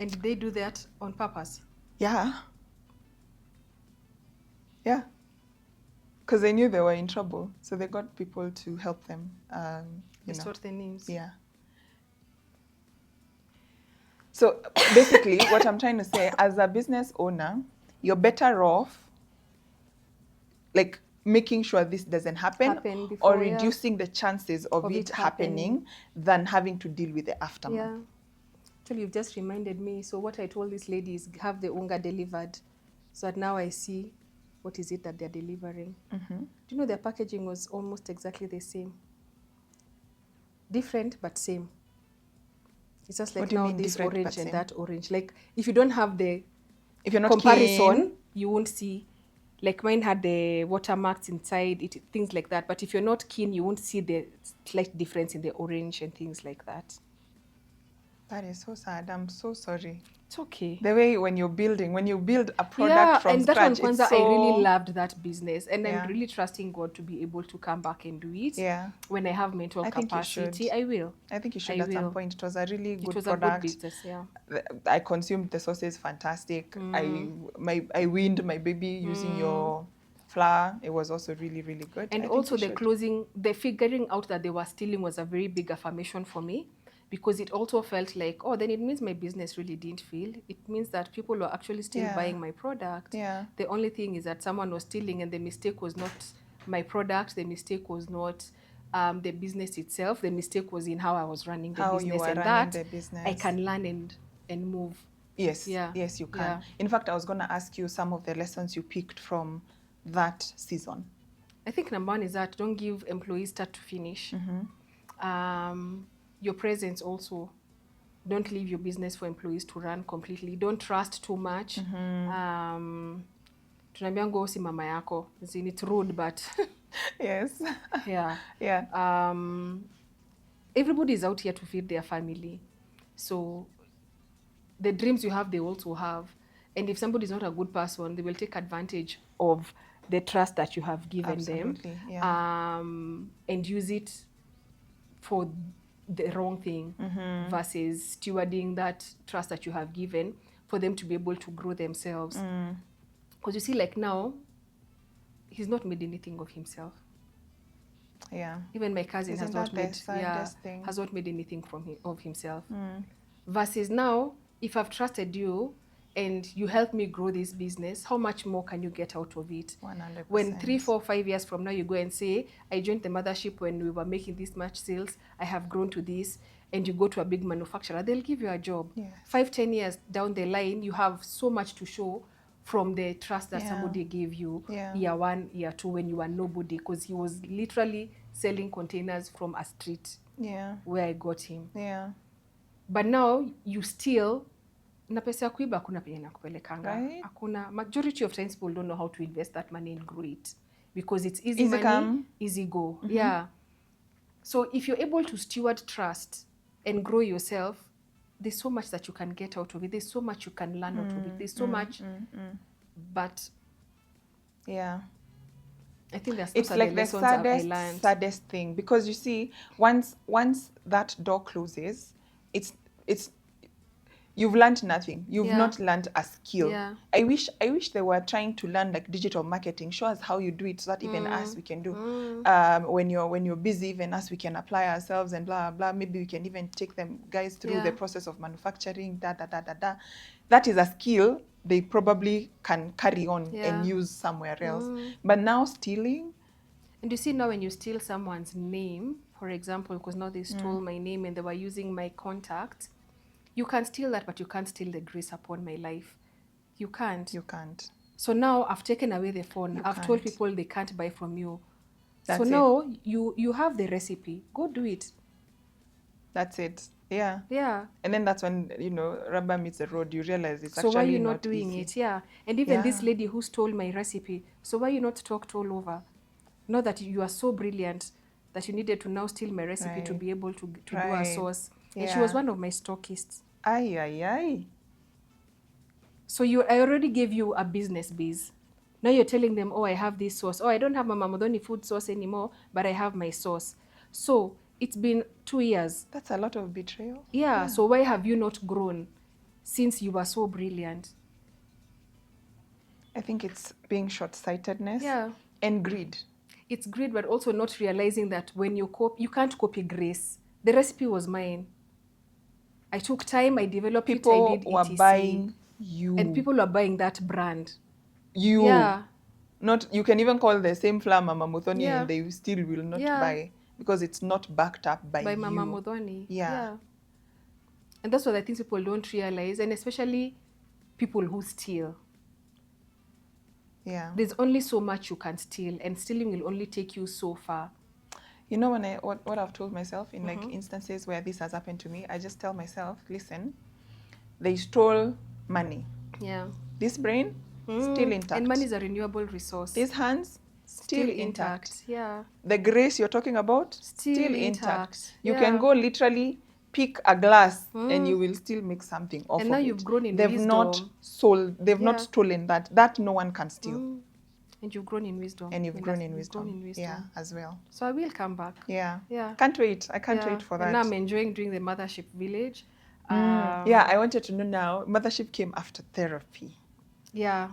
And did they do that on purpose? Yeah. Yeah. Because they knew they were in trouble. So they got people to help them. Distort the names. Yeah. So basically, what I'm trying to say, as a business owner, you're better off like making sure this doesn't happen before, or reducing the chances of it happening than having to deal with the aftermath. Yeah. Actually, you've just reminded me. So what I told this lady is have the unga delivered. So that now I see what is it that they're delivering. Mm-hmm. Do you know their packaging was almost exactly the same? Different, but same. It's just like now this orange and that orange. Like if you don't have the if you're not comparison, keen, you won't see. Like mine had the watermarks inside, things like that. But if you're not keen, you won't see the slight difference in the orange and things like that. That is so sad. I'm so sorry. It's okay. The way when you build a product from and scratch, that one, Kwanzaa, I really loved that business. And I'm really trusting God to be able to come back and do it. Yeah. When I have mental capacity, I will. I think you should at some point. It was a really good product. It was a good business, yeah. I consumed the sauces, fantastic. I weaned my baby using your flour. It was also really, really good. And also the figuring out that they were stealing was a very big affirmation for me. Because it also felt like, oh, then it means my business really didn't fail. It means that people were actually still buying my product. Yeah. The only thing is that someone was stealing, and the mistake was not my product. The mistake was not the business itself. The mistake was in how I was running the business. You were and running that the business. I can learn and move. Yes. Yeah. Yes, you can. Yeah. In fact, I was going to ask you some of the lessons you picked from that season. I think number one is that don't give employees start to finish. Mm-hmm. Your presence also. Don't leave your business for employees to run completely. Don't trust too much. Tunaambia ngo si mama yako. It's rude, but yes. yeah. Yeah. everybody is out here to feed their family. So the dreams you have, they also have. And if somebody is not a good person, they will take advantage of the trust that you have given Absolutely, them, yeah. and use it for the wrong thing, versus stewarding that trust that you have given for them to be able to grow themselves. Because you see, like now, he's not made anything of himself. Yeah. Even my cousin Isn't has that not the made saddest thing? has not made anything of himself. Versus now, if I've trusted you and you help me grow this business, how much more can you get out of it? 100%. When 3, 4, 5 years from now you go and say, I joined the Mothership when we were making this much sales, I have grown to this, and you go to a big manufacturer, they'll give you a job. Yes. 5, 10 years down the line, you have so much to show from the trust that Yeah. somebody gave you, Yeah. year 1, year 2, when you were nobody, because he was literally selling containers from a street Yeah. where I got him. Yeah. But now you still, na pesa ya kuiba hakuna penye nakupelekanga. Right. Hakuna. Majority of times people don't know how to invest that money and grow it, because it's easy money, come. easy go. Yeah. So if you're able to steward trust and grow yourself, there's so much that you can get out of it. There's so much you can learn out of it. There's so much. But Yeah. I think those It's are like the the lessons I learned. saddest thing, because you see, once that door closes, it's you've learned nothing. You've Yeah. not learned a skill. Yeah. I wish they were trying to learn like digital marketing. Show us how you do it, so that even us we can do. When you're busy, even us we can apply ourselves and blah blah. Maybe we can even take them guys through Yeah. the process of manufacturing. That is a skill they probably can carry on Yeah. and use somewhere else. But now stealing. And you see, now when you steal someone's name, for example, because now they stole my name and they were using my contact, you can steal that, but you can't steal the grace upon my life. You can't. You can't. So now I've taken away the phone. You I've told can't. people they can't buy from you. That's so it. now you have the recipe. Go do it. That's it. Yeah. Yeah. And then that's when, rubber meets the road. You realize it's So actually why are you not not doing easy. it? Yeah. And even Yeah. this lady who stole my recipe, so why you not talked all over? Not that you are so brilliant that you needed to now steal my recipe to Right. be able to do a Right. sauce. And she Yeah. was one of my stockists. Ay, ay, ay. So I already gave you a business base. Now you're telling them, oh, I have this sauce. Oh, I don't have Mama Muthoni Food sauce anymore, but I have my sauce. So it's been 2 years. That's a lot of betrayal. Yeah. So why have you not grown since you were so brilliant? I think it's being short-sightedness. Yeah. And greed. It's greed, but also not realizing that when you can't copy grace. The recipe was mine. I took time, I developed People it, I did were etc. buying you. And people were buying that brand. You. Yeah. Not, you can even call the same flour Mama Muthoni, Yeah. and they still will not Yeah. buy, because it's not backed up by you. Mama Muthoni. Yeah. And that's what I think people don't realize, and especially people who steal. Yeah. There's only so much you can steal, and stealing will only take you so far. You know, what I've told myself in like instances where this has happened to me, I just tell myself, listen, they stole money. Yeah. This brain, still intact. And money is a renewable resource. These hands, still intact. Yeah. The grace you're talking about, Still intact. You Yeah. can go literally pick a glass and you will still make something off And of now it. you've grown in They've wisdom. They've not Yeah. stolen that. That no one can steal. And you've grown in wisdom. And you've grown in grown wisdom. in wisdom. Yeah, as well. So I will come back. Yeah. Yeah. Can't wait. I can't Yeah. wait for And that. now I'm enjoying doing the Mothership Village. Yeah, I wanted to know now, Mothership came after therapy. Yeah.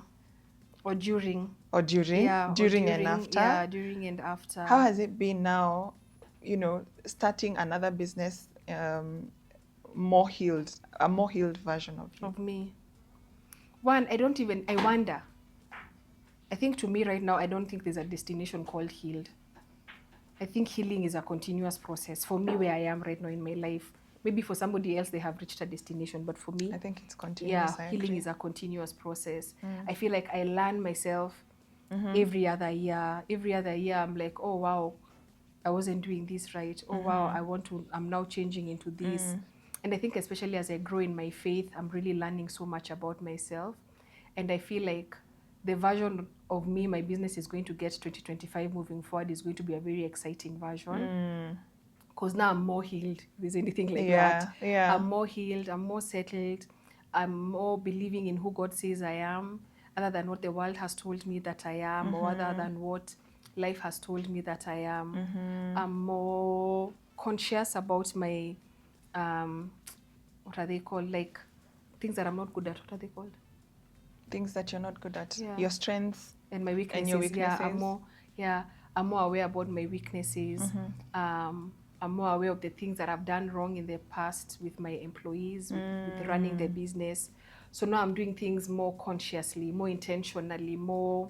Or during. Or during? Yeah. During and after? Yeah, during and after. How has it been now, starting another business, a more healed version of you? Of me. One, I wonder. I think to me right now, I don't think there's a destination called healed. I think healing is a continuous process. For me, where I am right now in my life, maybe for somebody else, they have reached a destination. But for me, I think it's continuous. Yeah, healing is a continuous process. I feel like I learn myself every other year. Every other year, I'm like, oh, wow, I wasn't doing this right. Oh, wow, I'm now changing into this. And I think especially as I grow in my faith, I'm really learning so much about myself. And I feel like the version of me, my business is going to get 2025 moving forward is going to be a very exciting version. because now I'm more healed, if there's anything like Yeah, that. yeah. I'm more healed, I'm more settled, I'm more believing in who God says I am, other than what the world has told me that I am, or other than what life has told me that I am. I'm more conscious about my, what are they called? Like things that I'm not good at. What are they called? Things that you're not good at. Yeah. Your strengths And my weaknesses. and your weaknesses. I'm more aware about my weaknesses. I'm more aware of the things that I've done wrong in the past with my employees, with running the business. So now I'm doing things more consciously, more intentionally, more.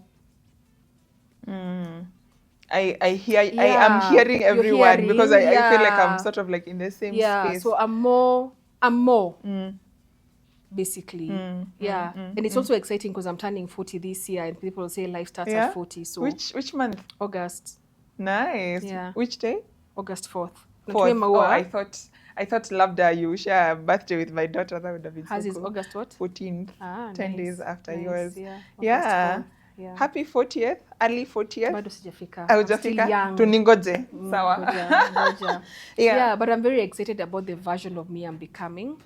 I hear. I Yeah, am hearing you're every word because hearing, I feel like I'm yeah. sort of like in the same Yeah, space. so I'm more, basically. And it's also exciting because I'm turning 40 this year, and people say life starts Yeah? at 40. So Which month? August. Nice. Yeah. Which day? August 4th. Fourth. Natumia Oh, maua. I thought labda you share a birthday with my daughter. That would have been Hers so is cool. August what? 14th. 10 nice. days after Nice, yours. yeah. Yeah. August 4th, yeah. Happy 40th. Early 40th. Bado sijafika. I'm still Haujafika? young. Tuningoje. Sawa. Ngoja. Yeah. Yeah, but I'm very excited about the version of me I'm becoming.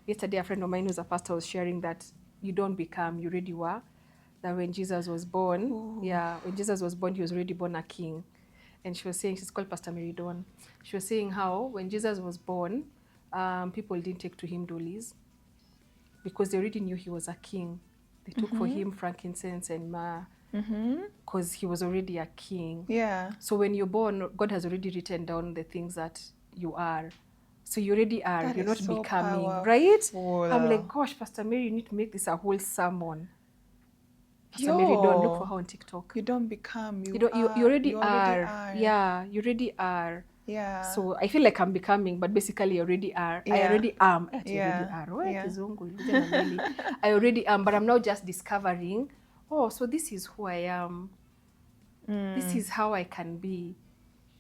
Yesterday, a friend of mine who's a pastor was sharing that you don't become, you already were. That when Jesus was born, when Jesus was born, he was already born a king. And she was saying, she's called Pastor Mary Dawn. She was saying how when Jesus was born, people didn't take to him dollies because they already knew he was a king. They took for him frankincense and myrrh because he was already a king. Yeah. So when you're born, God has already written down the things that you are. So you already are. That You're is not so becoming, powerful. right? I'm like, gosh, Pastor Mary, you need to make this a whole sermon. Pastor Mary Dawn, look for her on TikTok. You don't become. You already are. Yeah, you already are. Yeah. So I feel like I'm becoming, but basically I already are. Yeah. I already am. I Yeah. already are. Yeah. I already am, but I'm now just discovering, oh, so this is who I am. This is how I can be.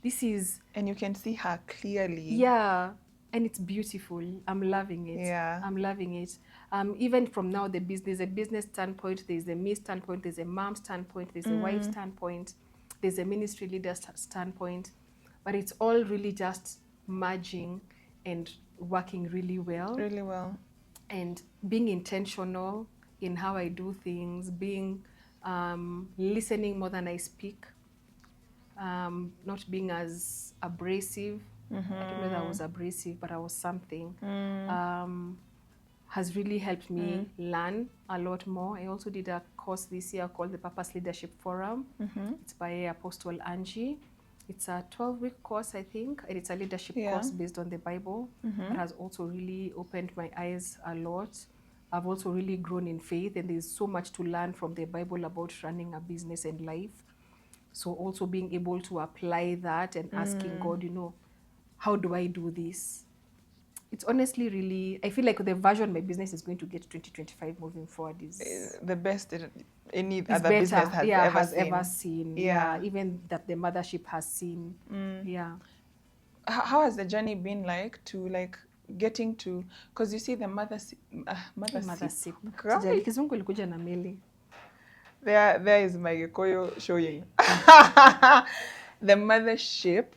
This is... And you can see her clearly. Yeah, and it's beautiful. I'm loving it. Yeah. I'm loving it. Even from now, there's a business standpoint, there's a me standpoint, there's a mom standpoint, there's a wife standpoint, there's a ministry leader standpoint, but it's all really just merging and working really well. Really well. And being intentional in how I do things, being listening more than I speak, not being as abrasive. I don't know if I was abrasive, but I was something. Has really helped me learn a lot more. I also did a course this year called the Purpose Leadership Forum. It's by Apostle Angie. It's a 12-week course, I think, and it's a leadership course based on the Bible. It has also really opened my eyes a lot. I've also really grown in faith, and there's so much to learn from the Bible about running a business and life. So also being able to apply that and asking God, how do I do this? It's honestly really, I feel like the version my business is going to get 2025 moving forward is the best any other better, business has ever seen. Yeah. Even that the Mothership has seen. Yeah. How has the journey been like to getting to, because you see the Mothership. Sijali kizungu ilikuja na meli. There is my Gikuyu showing. The Mothership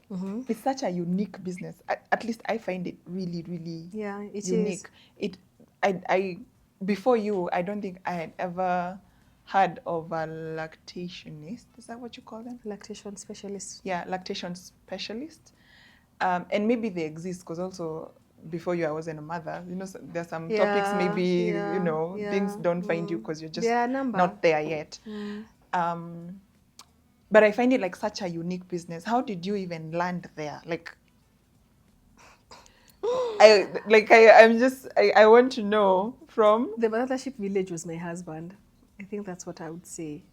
is such a unique business. At least I find it really, really unique. I before you, I don't think I had ever heard of a lactationist. Is that what you call them? Lactation specialist. Yeah, lactation specialist. And maybe they exist because also before you, I wasn't a mother. There's some topics maybe, things don't find you because you're just not there yet. But I find it like such a unique business. How did you even land there? I want to know from... The Mothership Village was my husband. I think that's what I would say.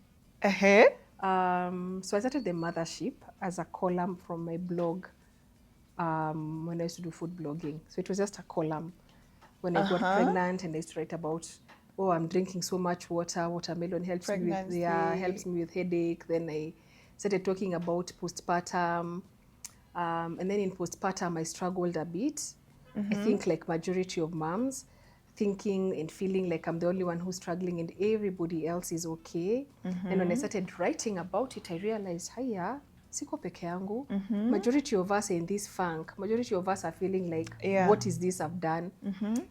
So I started the Mothership as a column from my blog when I used to do food blogging. So it was just a column. When I got pregnant and I used to write about, I'm drinking so much water, watermelon helps me with headache. Then I started talking about postpartum. And then in postpartum, I struggled a bit. I think like majority of moms, thinking and feeling like I'm the only one who's struggling and everybody else is okay. And when I started writing about it, I realized, siko peke yangu. Majority of us are in this funk. Majority of us are feeling like, what is this I've done?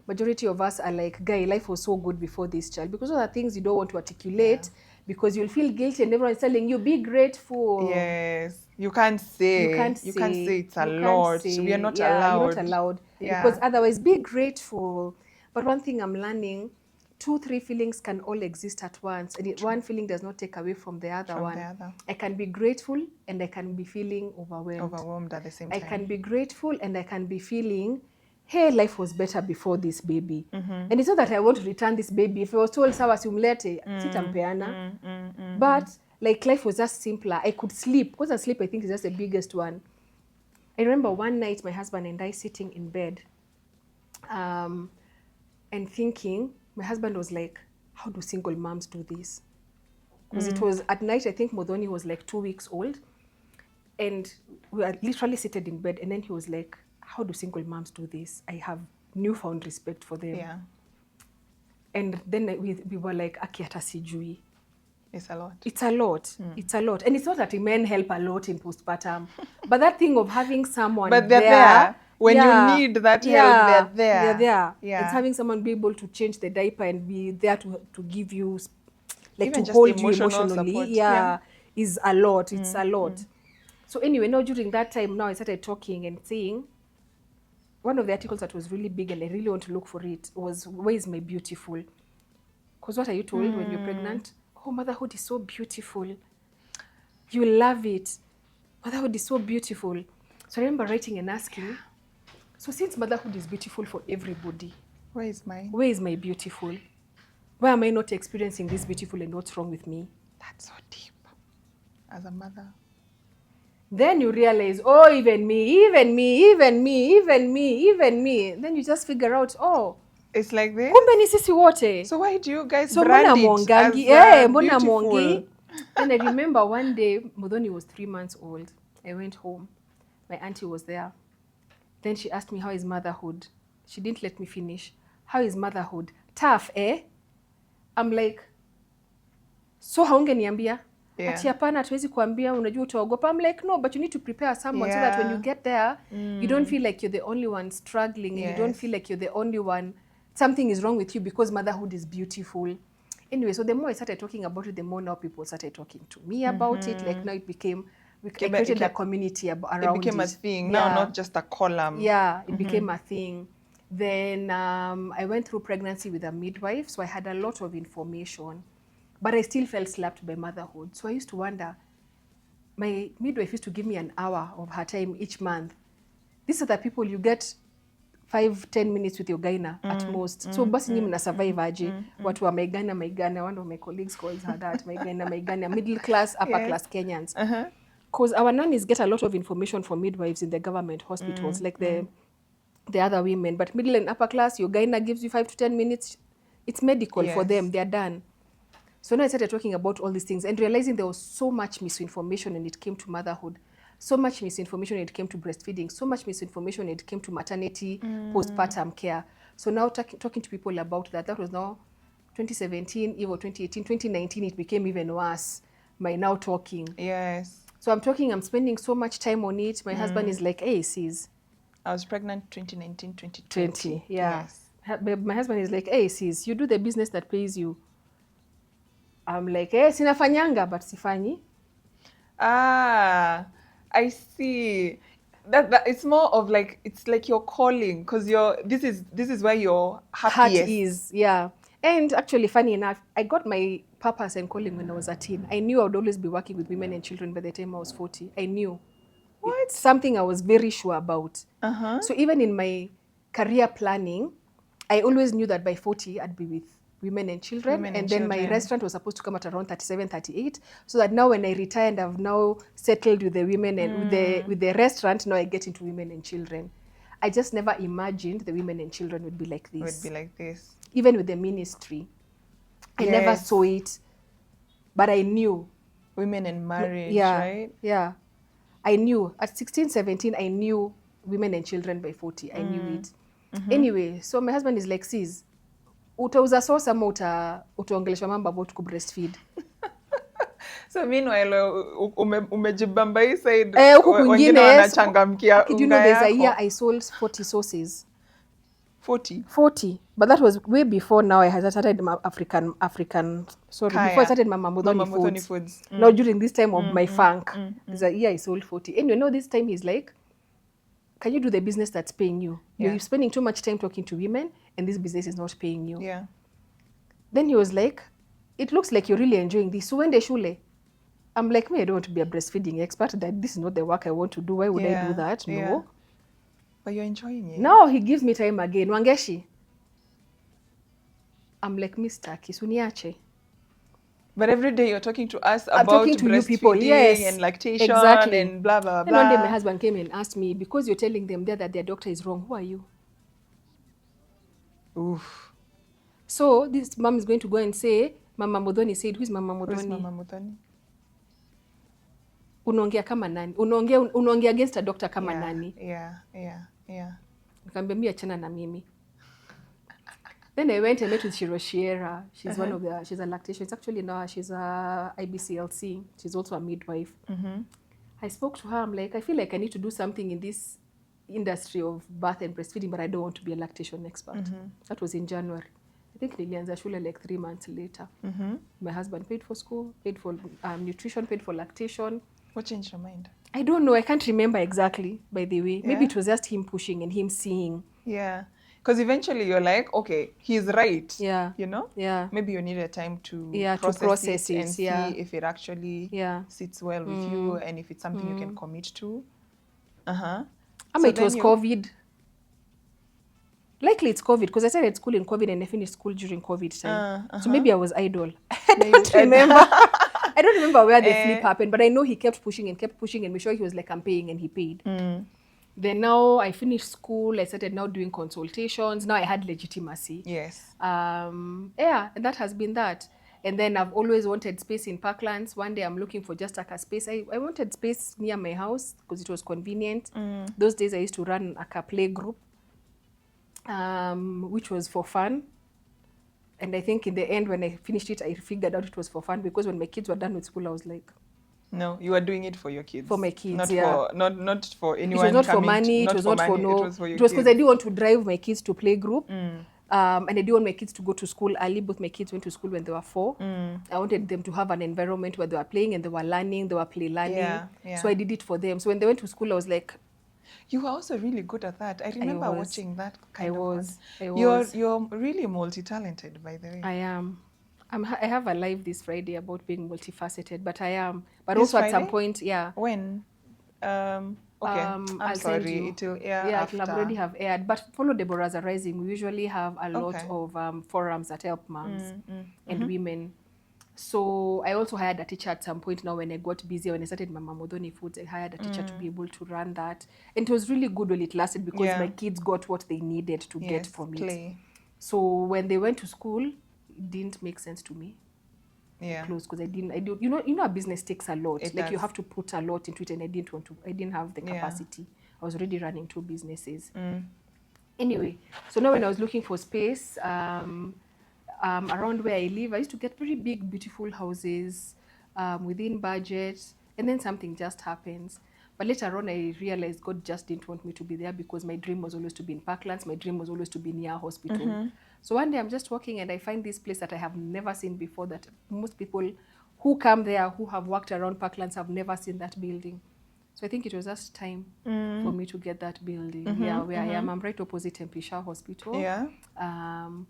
Majority of us are like, guy, life was so good before this child. Because those are things you don't want to articulate because you'll feel guilty and everyone's telling you, be grateful. Yes. You can't say it's a lot. We are not allowed. You're not allowed. Because otherwise, be grateful. But one thing I'm learning, 2-3 feelings can all exist at once, and one feeling does not take away from the other one. I can be grateful and I can be feeling overwhelmed at the same time. I can be grateful and I can be feeling, hey, life was better before this baby. And it's not that I want to return this baby. If I was told sawa simlete, sitampeana. But like life was just simpler. I could sleep. Because sleep, I think, is just the biggest one. I remember one night my husband and I sitting in bed and thinking, my husband was like, how do single moms do this? Because it was at night, I think Muthoni was like 2 weeks old. And we were literally seated in bed. And then he was like, how do single moms do this? I have newfound respect for them. Yeah. And then we were like, aki hata sijui. It's a lot. It's a lot. It's a lot. And it's not that men help a lot in postpartum. But that thing of having someone but they're there. When you need that help, they're there. They're there. Yeah. It's having someone be able to change the diaper and be there to give you, like even to hold you emotionally. Support. Is a lot. It's a lot. So anyway, now during that time, now I started talking and saying, one of the articles that was really big and I really want to look for it was, where is my beautiful? Because what are you told when you're pregnant? Oh, motherhood is so beautiful. You love it. Motherhood is so beautiful. So I remember writing and asking, so since motherhood is beautiful for everybody, where is mine? Where is my beautiful? Why am I not experiencing this beautiful and what's wrong with me? That's so deep. As a mother. Then you realize, oh, even me. Then you just figure out, oh, it's like this. Kumbe ni sisi wote. So why do you guys brand it as beautiful? And I remember one day, Muthoni was 3 months old. I went home. My auntie was there. Then she asked me, how is motherhood? She didn't let me finish. How is motherhood? Tough, eh? I'm like, so haungeniambia? Ati hapana hatuwezi kuambia, unajua utaogopa. I'm like, no, but you need to prepare someone so that when you get there, you don't feel like you're the only one struggling and you don't feel like you're the only one, something is wrong with you, because motherhood is beautiful. Anyway, so the more I started talking about it, the more now people started talking to me about it. Like now it became, I created a community around it. It became a thing, now not just a column. Yeah, it became a thing. Then I went through pregnancy with a midwife, so I had a lot of information. But I still felt slapped by motherhood. So I used to wonder, my midwife used to give me an hour of her time each month. These are the people you get 5-10 minutes with your gyna at most. So basi nyinyi mna survive aje? Watu wa maigana, one of my colleagues calls her that, maigana, middle class, upper class Kenyans. Because our nannies get a lot of information from midwives in the government hospitals, like the other women. But middle and upper class, your gyna gives you 5 to 10 minutes. It's medical for them. They're done. So now I started talking about all these things and realizing there was so much misinformation when it came to motherhood, so much misinformation when it came to breastfeeding, so much misinformation when it came to maternity, postpartum care. So now talking to people about that was now 2017, even 2018, 2019, it became even worse by now talking. Yes. So I'm spending so much time on it. My husband is like, hey, sis. I was pregnant 2019, 2020. Yeah. Yes. My husband is like, hey, sis, you do the business that pays you. I'm like, sinafanyanga, but sifanyi. I see. That it's more of like, it's like your calling, because this is where your happiest heart is. Yeah. And actually, funny enough, I got my purpose and calling when I was a teen. I knew I would always be working with women and children by the time I was 40. I knew. What? It's something I was very sure about. So even in my career planning, I always knew that by 40 I'd be with women and children. My restaurant was supposed to come at around 37, 38. So that now when I retire and I've now settled with the women and with the restaurant, now I get into women and children. I just never imagined the women and children would be like this. Even with the ministry. I never saw it, but I knew. Women and marriage, right? Yeah. I knew. At 16, 17, I knew women and children. By 40, I knew it. Anyway, so my husband is like, sis, utauza sosa ama utaongeleshwa mambo about ku breastfeed. So meanwhile umejibamba hii side, huku wengine kwingine wanachangamkia okay, do you unga know there's a yako. year I sold 40 sauces. 40? 40, but that was way before now I had started before I started Mama Muthoni Foods. Now during this time of my funk, there's a year I sold 40. And you know, this time he's like, can you do the business that's paying you? You're spending too much time talking to women and this business is not paying you. Yeah. Then he was like, it looks like you're really enjoying this. So when the shule, I'm like, I don't want to be a breastfeeding expert. That this is not the work I want to do. Why would I do that? No. Yeah. But you're enjoying it. Now he gives me time again. Wangechi. I'm like, Mr. Kisuniache. But every day you're talking to us I'm about talking to you people, and lactation and blah, blah, blah. And one day my husband came and asked me, because you're telling them there that their doctor is wrong, who are you? Oof. So this mom is going to go and say, Mama Muthoni said, who is Mama Muthoni? Who's Mama Muthoni? Unaongea kama nani? Unaongea against a doctor kama nani? Yeah. Nikamwambia mimi achana na mimi. Then I went and met with Shiroshiera. She's one of the, she's a lactation. It's actually now, she's a IBCLC. She's also a midwife. I spoke to her. I'm like, I feel like I need to do something in this industry of birth and breastfeeding, but I don't want to be a lactation expert. That was in January. I think nilianza shule like 3 months later. My husband paid for school, paid for nutrition, paid for lactation. What changed your mind? I don't know. I can't remember exactly, by the way. Maybe it was just him pushing and him seeing. Yeah. Because eventually you're like, okay, he's right. Yeah. You know? Yeah. Maybe you need a time to process it and see if it actually sits well with you and if it's something you can commit to. So it was COVID. Likely it's COVID, because I started school in COVID and I finished school during COVID time. So maybe I was idle. I don't remember. I don't remember where the flip happened, but I know he kept pushing and made sure he was like, I'm paying, and he paid. Then now I finished school, I started now doing consultations. Now I had legitimacy. Yes. And that has been that. And then I've always wanted space in Parklands. One day I'm looking for just like a space. I wanted space near my house because it was convenient. Those days I used to run a play group, which was for fun. And I think in the end, when I finished it, I figured out it was for fun, because when my kids were done with school, I was like, no, you were doing it for your kids. For my kids, not for anyone. It was not for money. It was not for no. It was because I didn't want to drive my kids to play group, and I didn't want my kids to go to school early. Both my kids went to school when they were 4. I wanted them to have an environment where they were playing and they were learning. They were play learning. So I did it for them. So when they went to school, I was like, you were also really good at that. I remember watching that kind of one. I was. You're really multi-talented, by the way. I am. I have a live this Friday about being multifaceted, but I am. But This also Friday? at some point, When? Okay. I'm sorry. It'll air after. It'll already have aired. But follow Deborah's Rising. We usually have a lot of forums that help moms and women. So I also hired a teacher at some point now when I got busy. When I started Mama Muthoni Foods, I hired a teacher to be able to run that. And it was really good while it lasted, because my kids got what they needed to get from it. So when they went to school, it didn't make sense to me. Close, because I do. You know, a business takes a lot. You have to put a lot into it, and I didn't have the capacity. I was already running 2 businesses. Anyway, so now when I was looking for space, around where I live, I used to get very big, beautiful houses within budget, and then something just happens. But later on, I realized God just didn't want me to be there, because my dream was always to be in Parklands. My dream was always to be near a hospital. So one day I'm just walking and I find this place that I have never seen before, that most people who come there, who have worked around Parklands, have never seen that building. So I think it was just time for me to get that building. Where I am. I'm right opposite Mpisha Hospital. Then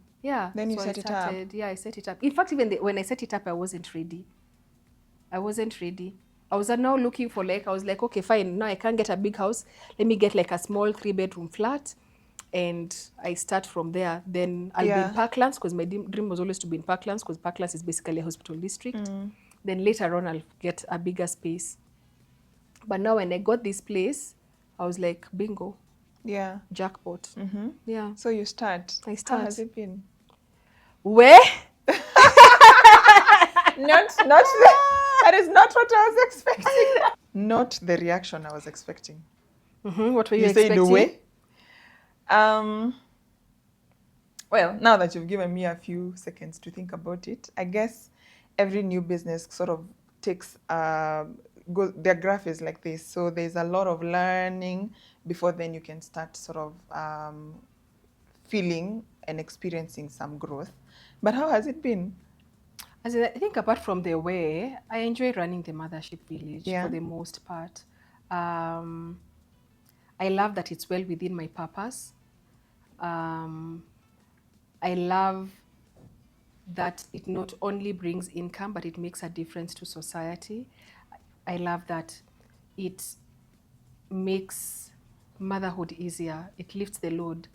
you set it up. I set it up. In fact, even when I set it up, I wasn't ready. I was now looking for I was like, okay, fine. Now I can't get a big house. Let me get like a small 3-bedroom flat. And I start from there. Then I'll be in Parklands, because my dream was always to be in Parklands, because Parklands is basically a hospital district. Then later on, I'll get a bigger space. But now when I got this place, I was like, bingo. Jackpot. So you start. I start. How has it been? Where? That is not what I was expecting. Not the reaction I was expecting. What were you expecting? You say the way? Well, now that you've given me a few seconds to think about it, I guess every new business sort of takes their graph is like this. So there's a lot of learning before then you can start sort of feeling and experiencing some growth. But how has it been? As in, I think apart from the way, I enjoy running the Mothership Village Yeah. for the most part. I love that it's well within my purpose. I love that it not only brings income, but it makes a difference to society. I love that it makes motherhood easier. It lifts the load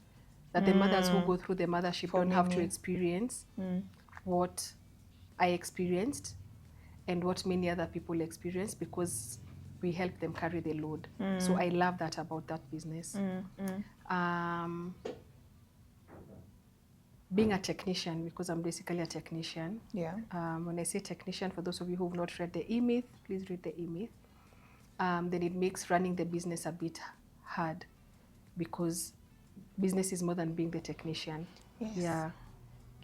that the mothers who go through the mothership For don't have to many. experience what I experienced and what many other people experience, because we help them carry the load. So I love that about that business. Being a technician, because I'm basically a technician. Yeah. When I say technician, for those of you who have not read the E-Myth, please read the E-Myth. Then it makes running the business a bit hard, because business is more than being the technician. Yes. Yeah.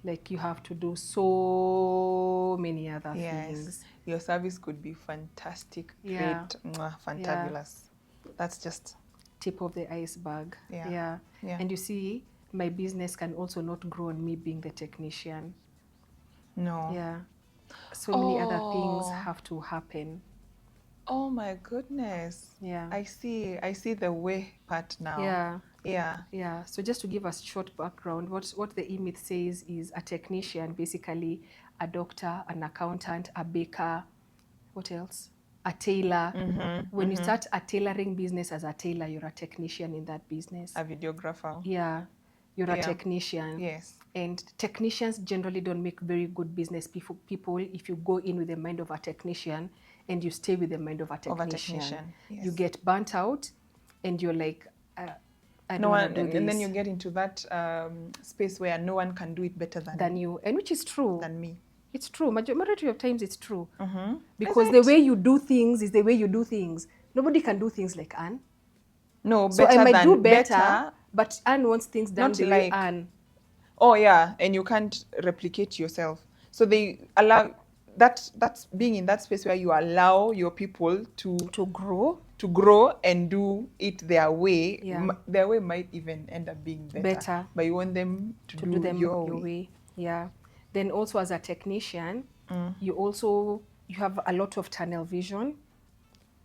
Like you have to do so many other things. Your service could be fantastic, Yeah. great, fantabulous. That's just Tip of the iceberg. Yeah. And you see, my business can also not grow on me being the technician. No. Yeah. So many other things have to happen. Oh my goodness. Yeah. I see the way part now. Yeah. So just to give us short background, what the E-Myth says is a technician, basically a doctor, an accountant, a baker, what else? A tailor. When you start a tailoring business as a tailor, you're a technician in that business. A videographer. Yeah. You're a technician. Yes. And technicians generally don't make very good business people if you go in with the mind of a technician and you stay with the mind of a technician. Yes. You get burnt out and you're like, I no don't one, want to do this. and then you get into that space where no one can do it better than you. And which is true. Than me. It's true. Majority of times it's true. Because the way you do things is the way you do things. Nobody can do things like Anne. No, so better I might than do better, but Anne wants things done not the like way Anne. Oh yeah, and you can't replicate yourself. So they allow that's being in that space where you allow your people to grow and do it their way. Their way might even end up being better. But you want them to do them your way. Yeah. Then also as a technician, you have a lot of tunnel vision.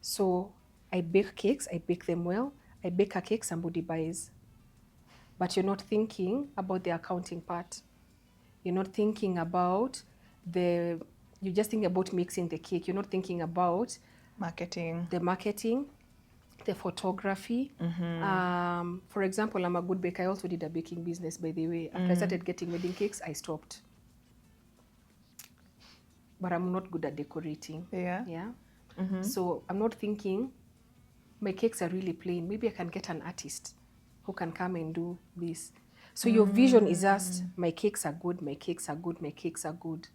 So I bake cakes, I bake them well. I bake a cake, somebody buys. But you're not thinking about the accounting part. You're not thinking about you're just thinking about mixing the cake. You're not thinking about the marketing, the photography. For example, I'm a good baker. I also did a baking business, by the way. After I started getting wedding cakes, I stopped. But I'm not good at decorating. Yeah. So I'm not thinking, my cakes are really plain. Maybe I can get an artist who can come and do this. So your vision is just, my cakes are good, my cakes are good, my cakes are good.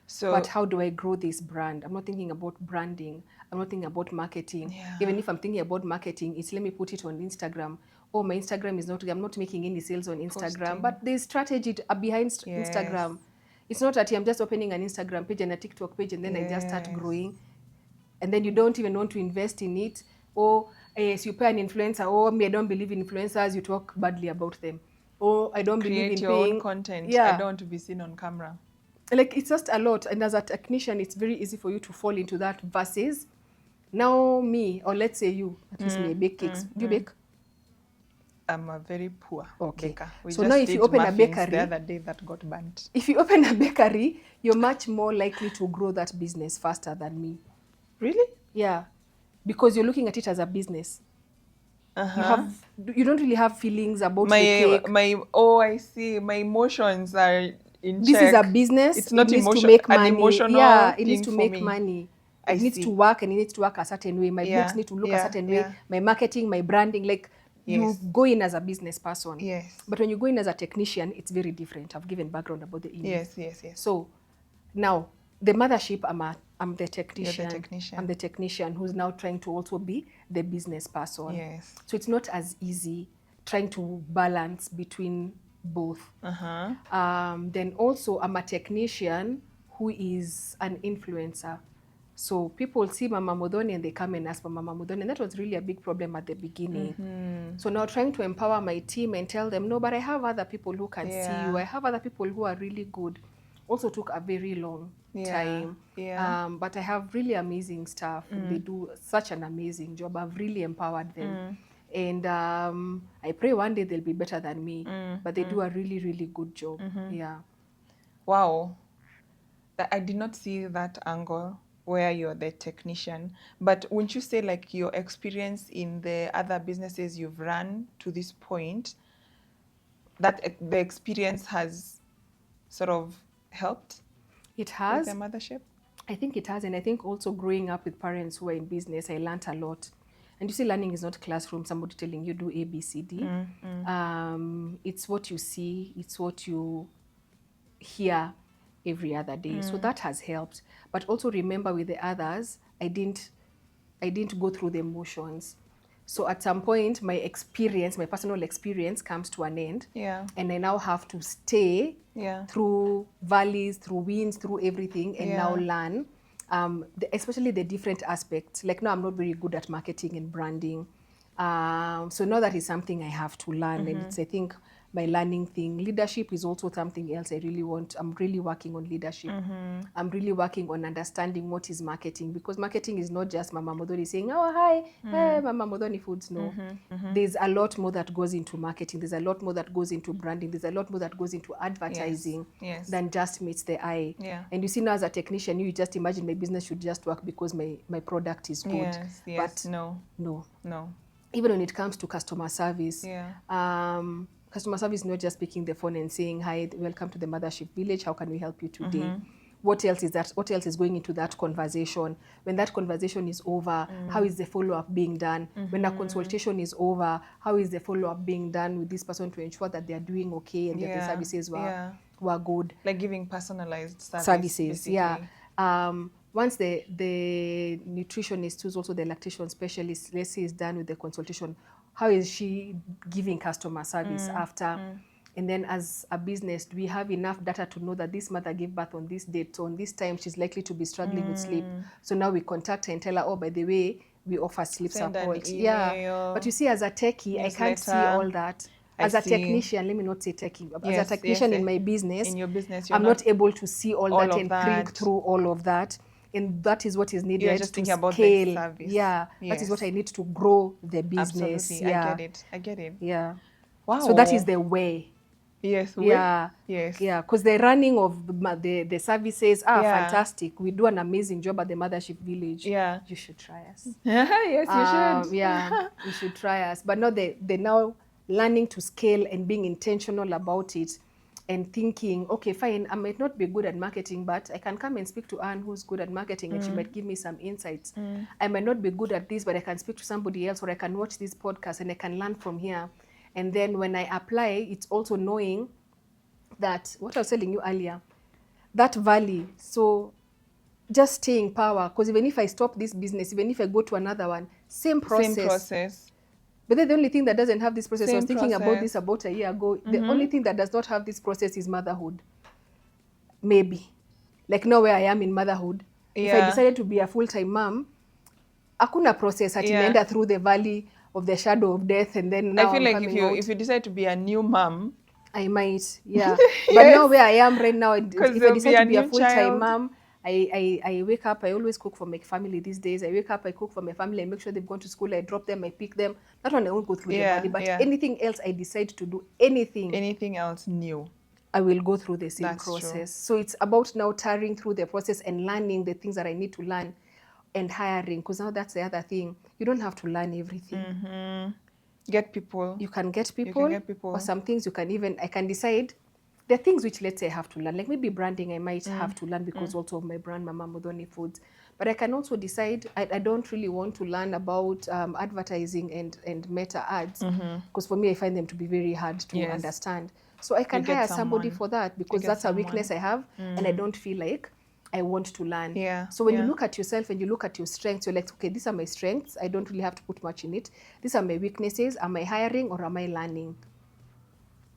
So, but how do I grow this brand? I'm not thinking about branding. I'm not thinking about marketing. Even if I'm thinking about marketing, it's let me put it on Instagram. Oh, my Instagram is not, I'm not making any sales on Instagram. Posting. But there's strategy behind Instagram. It's not that I'm just opening an Instagram page and a TikTok page and then I just start growing. And then you don't even want to invest in it. Or yes, you pay an influencer. Oh, me, I don't believe in influencers. You talk badly about them. Oh, I don't believe in your own content. I don't want to be seen on camera. Like, it's just a lot. And as a technician, it's very easy for you to fall into that versus now me, or let's say you, at least me, I bake cakes. Do you bake? I'm a very poor baker. So now if you open a bakery, the other day that got burnt. If you open a bakery, you're much more likely to grow that business faster than me. Really? Yeah. Because you're looking at it as a business. You don't really have feelings about the cake. I see. My emotions are in this check. Is a business. It's not it needs to make money. It needs to make money. It needs to work, and it needs to work a certain way. My books need to look a certain way. My marketing, my branding, like you go in as a business person. But when you go in as a technician, it's very different. I've given background about the email. Yes. So now the mothership, I'm the technician. You're the technician. I'm the technician who's now trying to also be the business person. So it's not as easy trying to balance between both. Then also I'm a technician who is an influencer. So people see Mama Muthoni and they come and ask for Mama Muthoni. And that was really a big problem at the beginning. So now trying to empower my team and tell them, no, but I have other people who can see you. I have other people who are really good. Also took a very long time. But I have really amazing staff. They do such an amazing job. I've really empowered them. And I pray one day they'll be better than me. But they do a really, really good job. Yeah. Wow. I did not see that angle where you're the technician. But wouldn't you say like your experience in the other businesses you've run to this point, that the experience has sort of helped It with has. the mothership? I think it has. And I think also growing up with parents who are in business, I learned a lot. And you see, learning is not classroom, somebody telling you do A, B, C, D. It's what you see, it's what you hear every other day. So that has helped. But also remember with the others, I didn't go through the motions. So at some point, my experience, my personal experience comes to an end. And I now have to stay through valleys, through winds, through everything, and now learn, especially the different aspects. Like now I'm not very good at marketing and branding. So now that is something I have to learn. And it's, I think, my learning thing. Leadership is also something else I really want. I'm really working on leadership. I'm really working on understanding what is marketing, because marketing is not just Mama Muthoni saying, oh, hi, hey, Mama Muthoni Foods. No. There's a lot more that goes into marketing. There's a lot more that goes into branding. There's a lot more that goes into advertising than just meets the eye. And you see, now as a technician, you just imagine my business should just work because my product is good. But no. Even when it comes to customer service, customer service is not just picking the phone and saying, hi, welcome to the Mothership Village, how can we help you today? What else is that? What else is going into that conversation? When that conversation is over, how is the follow-up being done? When the consultation is over, how is the follow-up being done with this person to ensure that they are doing okay and that the services were good? Like giving personalized services, basically. Once the nutritionist, who's also the lactation specialist, let's say, is done with the consultation, how is she giving customer service after? And then as a business, do we have enough data to know that this mother gave birth on this date, so on this time she's likely to be struggling with sleep? So now we contact her and tell her, oh, by the way, we offer sleep support. But you see, as a techie, I can't see all that. As a technician, let me not say techie, as a technician in my business, in your business, I'm not able to see all that and think through all of that. And that is what is needed You're just to thinking about scale. the service. That is what I need to grow the business. Absolutely, I get it. Wow. So that is the way. Because the running of the services are fantastic. We do an amazing job at the Mothership Village. You should try us. Yes, you should. You should try us. But now they now learning to scale and being intentional about it and thinking, okay, fine, I might not be good at marketing, but I can come and speak to Anne, who's good at marketing, and she might give me some insights. I might not be good at this, but I can speak to somebody else, or I can watch this podcast and I can learn from here. And then when I apply, it's also knowing that, what I was telling you earlier, that valley. So just stay in power, because even if I stop this business, even if I go to another one, same process. But then the only thing that doesn't have this process, I was thinking about this about a year ago, the only thing that does not have this process is motherhood. Maybe. Like now where I am in motherhood, if I decided to be a full-time mom, hakuna process ati naenda through the valley of the shadow of death, and then now I feel I'm like if you decide to be a new mom, I might, But now where I am right now, if I decide to be a full-time mom, I wake up, I always cook for my family these days. I wake up, I cook for my family, I make sure they've gone to school, I drop them, I pick them. That one I won't go through the valley, but anything else I decide to do, anything else new, I will go through the same process. True. So it's about now tarrying through the process and learning the things that I need to learn, and hiring, because now that's the other thing. You don't have to learn everything. Get people. You can get people, or some things you can even, I can decide. There are things which, let's say, I have to learn. Like maybe branding, I might have to learn because also of my brand, Mama Muthoni Foods. But I can also decide, I don't really want to learn about advertising and meta ads, because for me, I find them to be very hard to understand. So I can hire somebody for that, because that's a weakness I have, and I don't feel like I want to learn. So when you look at yourself and you look at your strengths, you're like, okay, these are my strengths. I don't really have to put much in it. These are my weaknesses. Am I hiring or am I learning?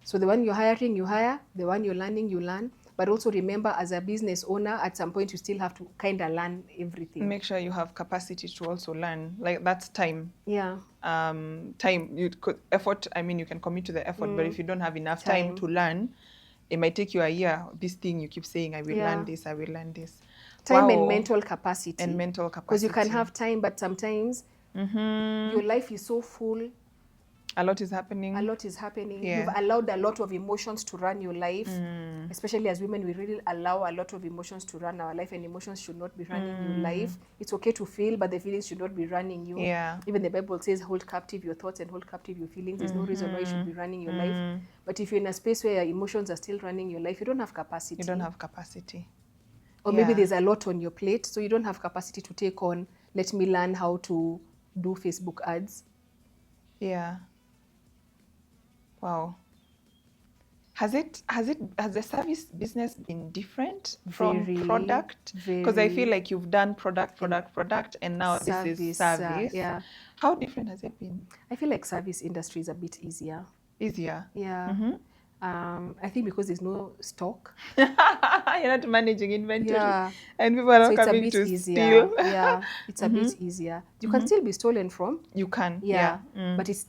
So the one you're hiring, you hire. The one you're learning, you learn. But also remember, as a business owner, at some point you still have to kind of learn everything. Make sure you have capacity to also learn. Like that's time. Yeah. Time, you could effort. I mean, you can commit to the effort, but if you don't have enough time to learn, it might take you a year. This thing you keep saying, I will learn this, I will learn this. Time and mental capacity. And mental capacity. Because you can have time, but sometimes your life is so full. A lot is happening. A lot is happening. Yeah. You've allowed a lot of emotions to run your life. Especially as women, we really allow a lot of emotions to run our life, and emotions should not be running your life. It's okay to feel, but the feelings should not be running you. Yeah. Even the Bible says, hold captive your thoughts and hold captive your feelings. There's no reason why you should be running your life. But if you're in a space where your emotions are still running your life, you don't have capacity. You don't have capacity. Or maybe there's a lot on your plate, so you don't have capacity to take on, let me learn how to do Facebook ads. Yeah. Wow. Has the service business been different from product? Because I feel like you've done product, and now this is service. Yeah. How different has it been? I feel like service industry is a bit easier. Easier? Yeah. I think because there's no stock. You're not managing inventory. Yeah. And people are not coming to steal. Yeah, it's a bit easier. You can still be stolen from. You can. Yeah. But it's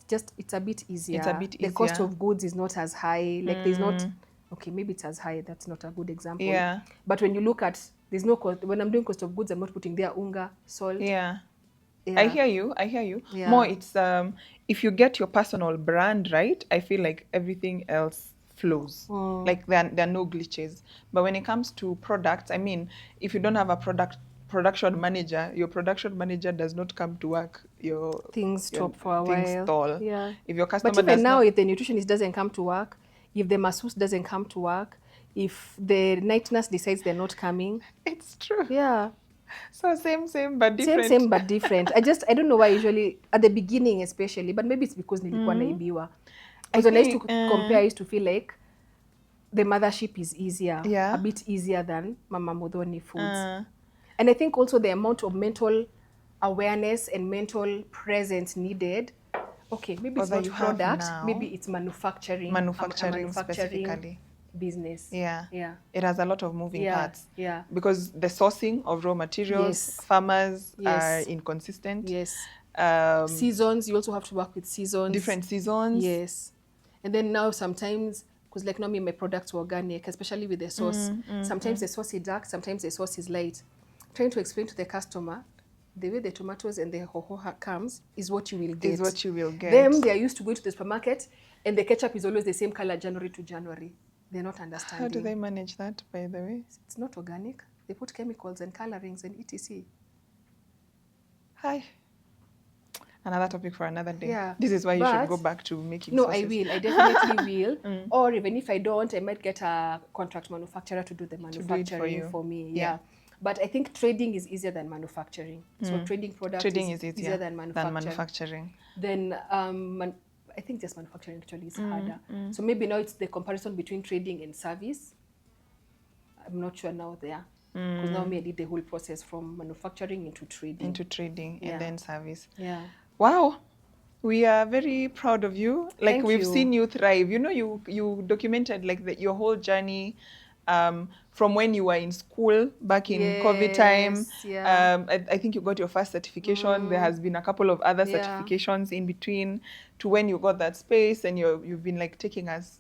a bit easier. It's a bit easier. The cost of goods is not as high. Like there's not, okay, maybe it's as high. That's not a good example. Yeah. But when you look at, there's no cost. When I'm doing cost of goods, I'm not putting there unga, salt. Yeah. I hear you. Yeah. More it's, if you get your personal brand right, I feel like everything else flows. Like there are no glitches. But when it comes to products, I mean, if you don't have a production manager, your production manager does not come to work. Things stop for a while. Stall. Yeah. If your customer but even now, if the nutritionist doesn't come to work, if the masseuse doesn't come to work, if the night nurse decides they're not coming, it's true. Yeah. So same but different. Same but different. I don't know why usually at the beginning especially, but maybe it's because nilikuwa naibiwa. Because when I used to compare, I used to feel like the mothership is easier, a bit easier than Mama Muthoni Foods. And I think also the amount of mental awareness and mental presence needed. Okay, maybe it's not product, maybe it's manufacturing. Manufacturing specifically. Business. Yeah. Yeah. It has a lot of moving parts. Yeah. Because the sourcing of raw materials, farmers are inconsistent. Yes. Seasons, you also have to work with seasons. Different seasons. Yes. And then now sometimes, because like now my products were organic, especially with the sauce. Sometimes the sauce is dark, sometimes the sauce is light. Trying to explain to the customer, the way the tomatoes and the hoho comes is what you will get. Them, they are used to going to the supermarket and the ketchup is always the same color January to January. They're not understanding. How do they manage that, by the way? It's not organic. They put chemicals and colorings and etc. Hi. Another topic for another day. Yeah. This is why you should go back to making No, sauces. I will. I definitely will. Or even if I don't, I might get a contract manufacturer to do the manufacturing for me. Yeah. But I think trading is easier than manufacturing. So trading products is easier than manufacturing. Then I think just manufacturing actually is harder. So maybe now it's the comparison between trading and service. I'm not sure now there. Because now I did the whole process from manufacturing into trading. And then service. Yeah. Wow. We are very proud of you. Like Thank we've you. seen you thrive. You know, you documented like your whole journey from when you were in school back in COVID time. Yeah. I think you got your first certification. There has been a couple of other certifications in between to when you got that space, and you've been like taking us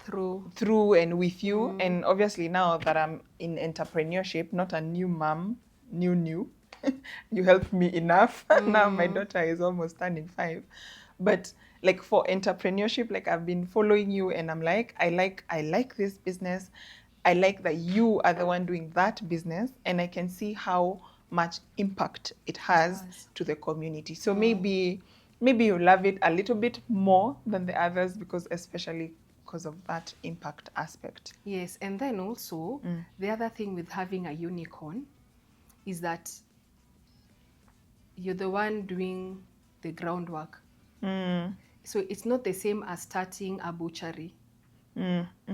through and with you. And obviously now that I'm in entrepreneurship, not a new mom, new. You helped me enough. Now my daughter is almost turning 5. But like for entrepreneurship, like I've been following you and I'm like, I like this business. I like that you are the one doing that business, and I can see how much impact it has to the community. So maybe you love it a little bit more than the others especially because of that impact aspect. Yes, and then also the other thing with having a unicorn is that you're the one doing the groundwork. So it's not the same as starting a butchery.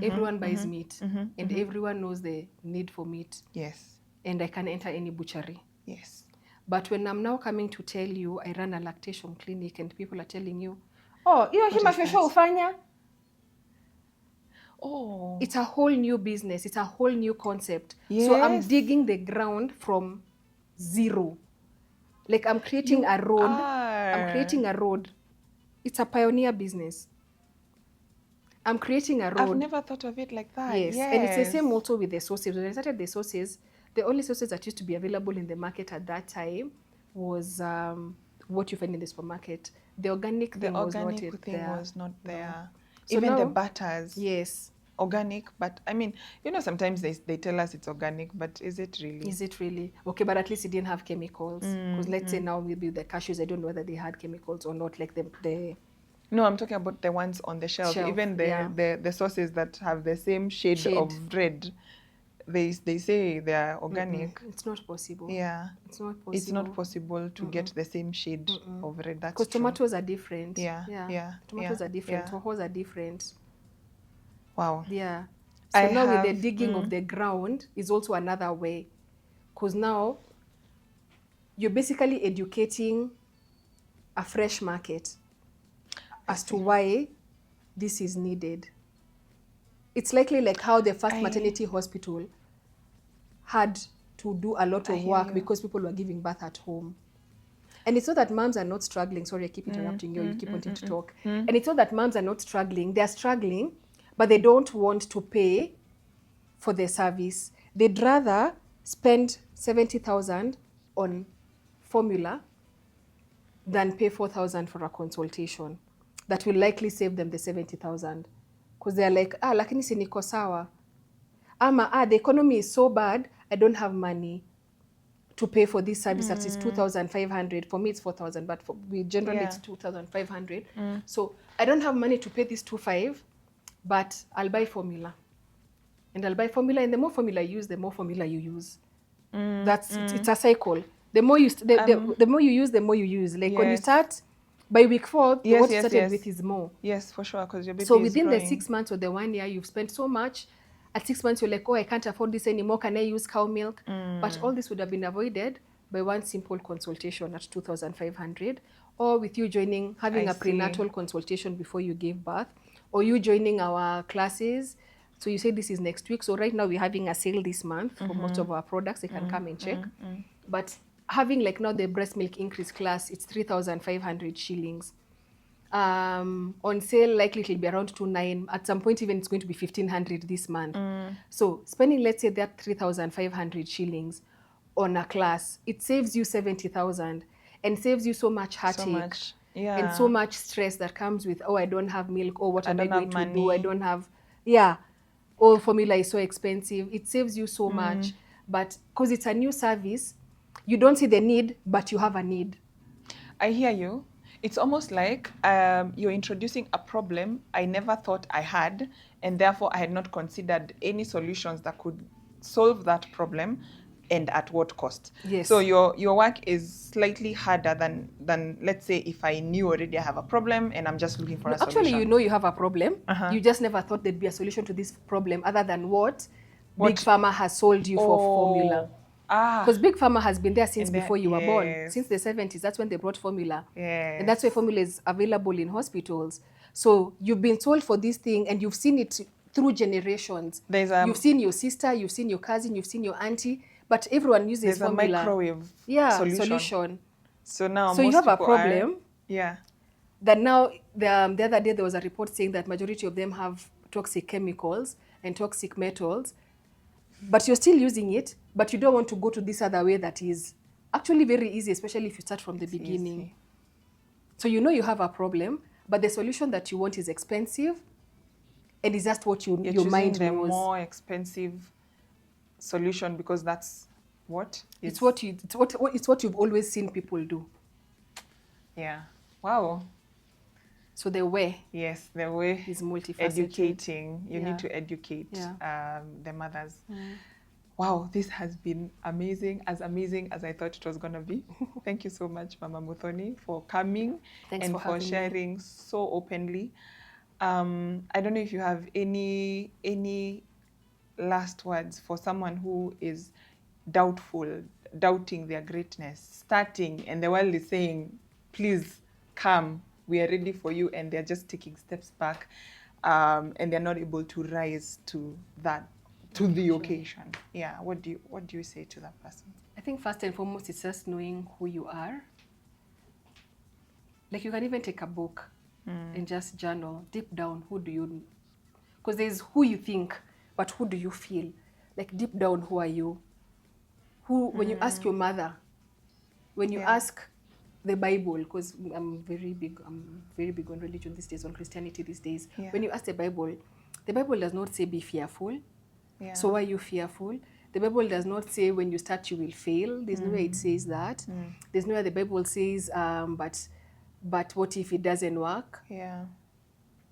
Everyone buys meat, and everyone knows the need for meat. Yes. And I can enter any butchery. Yes. But when I'm now coming to tell you I run a lactation clinic and people are telling you, oh, hiyo hima shosho ufanya? Oh. It's a whole new business. It's a whole new concept. Yes. So I'm digging the ground from zero. Like I'm creating a road. I'm creating a road. It's a pioneer business. I'm creating a road. I've never thought of it like that. Yes. And it's the same also with the sauces. When I started the sauces, the only sauces that used to be available in the market at that time was what you find in the supermarket. The organic thing was not there. So even now, the butters. Yes. Organic, but I mean, you know, sometimes they tell us it's organic, but is it really? Is it really? Okay, but at least it didn't have chemicals. Because let's say now maybe the cashews, I don't know whether they had chemicals or not, like the No, I'm talking about the ones on the shelf. Even the sauces that have the same shade of red, they say they are organic. It's not possible. Yeah. It's not possible. It's not possible to get the same shade of red. That's because tomatoes are different. Tomatoes are different. Hohos are different. Wow. Yeah. So now with the digging of the ground is also another way. Because now you're basically educating a fresh market as to why this is needed. It's likely like how the first maternity hospital had to do a lot of work because people were giving birth at home. And it's not that moms are not struggling. Sorry, I keep interrupting you. You keep wanting to talk. And it's not that moms are not struggling. They're struggling, but they don't want to pay for their service. They'd rather spend 70,000 on formula than pay 4,000 for a consultation. That will likely save them the 70,000. Because they're like, lakini si niko sawa. Ama, the economy is so bad, I don't have money to pay for this service that is 2,500. For me, it's 4,000, but we generally it's 2,500. So I don't have money to pay this 2,500, but I'll buy formula. And I'll buy formula, and the more formula you use, the more formula you use. It's a cycle. The more you the more you use, the more you use. Like when you start, by week 4, what you started with is more. Yes, for sure, because your baby So is within growing. the 6 months or the 1 year, you've spent so much. At 6 months, you're like, I can't afford this anymore. Can I use cow milk? But all this would have been avoided by one simple consultation at 2,500, or with you having a prenatal consultation before you gave birth, or you joining our classes. So you say this is next week. So right now we're having a sale this month for most of our products. You can come and check. But having like now the breast milk increase class, it's 3,500 shillings. On sale, likely it'll be around 2,900. At some point, even it's going to be 1,500 this month. So spending, let's say, that 3,500 shillings on a class, it saves you 70,000 and saves you so much heartache and so much stress that comes with, I don't have milk, what am I going to do? I don't have, formula is so expensive. It saves you so much. But because it's a new service, you don't see the need, but you have a need. I hear you. It's almost like you're introducing a problem I never thought I had, and therefore I had not considered any solutions that could solve that problem, and at what cost. Yes. So your work is slightly harder than let's say if I knew already I have a problem and I'm just looking for a solution. Actually, you know you have a problem. You just never thought there'd be a solution to this problem other than what Big Pharma has sold you for formula. Because Big Pharma has been there since before you were born. Since the 70s, that's when they brought formula. And that's why formula is available in hospitals. So you've been sold for this thing and you've seen it through generations. You've seen your sister, you've seen your cousin, you've seen your auntie, but everyone uses formula. There's a microwave solution. So now you have a problem. That now, the other day there was a report saying that majority of them have toxic chemicals and toxic metals. But you're still using it, but you don't want to go to this other way that is actually very easy, especially if you start from the beginning. Easy. So you know you have a problem, but the solution that you want is expensive, and is just what your mind knows. The more expensive solution because that's what it's what you've always seen people do. Yeah. Wow. So the way. Yes, the way is multifaceted. Educating. You need to educate the mothers. Wow, this has been amazing as I thought it was going to be. Thank you so much, Mama Muthoni, for coming and for sharing so openly. I don't know if you have any last words for someone who is doubting their greatness, starting, and the world is saying, please come. We are ready for you, and they're just taking steps back. and they're not able to rise to the occasion. Yeah. What do you say to that person? I think first and foremost, it's just knowing who you are. Like you can even take a book and just journal deep down. Who do you? Because there's who you think, but who do you feel? Like deep down, who are you? Who, when you ask your mother, when you ask the Bible, because I'm very big on religion these days, on Christianity these days. Yeah. When you ask the Bible does not say be fearful. Yeah. So why are you fearful? The Bible does not say when you start you will fail. There's no way it says that. There's no way the Bible says, but what if it doesn't work? Yeah.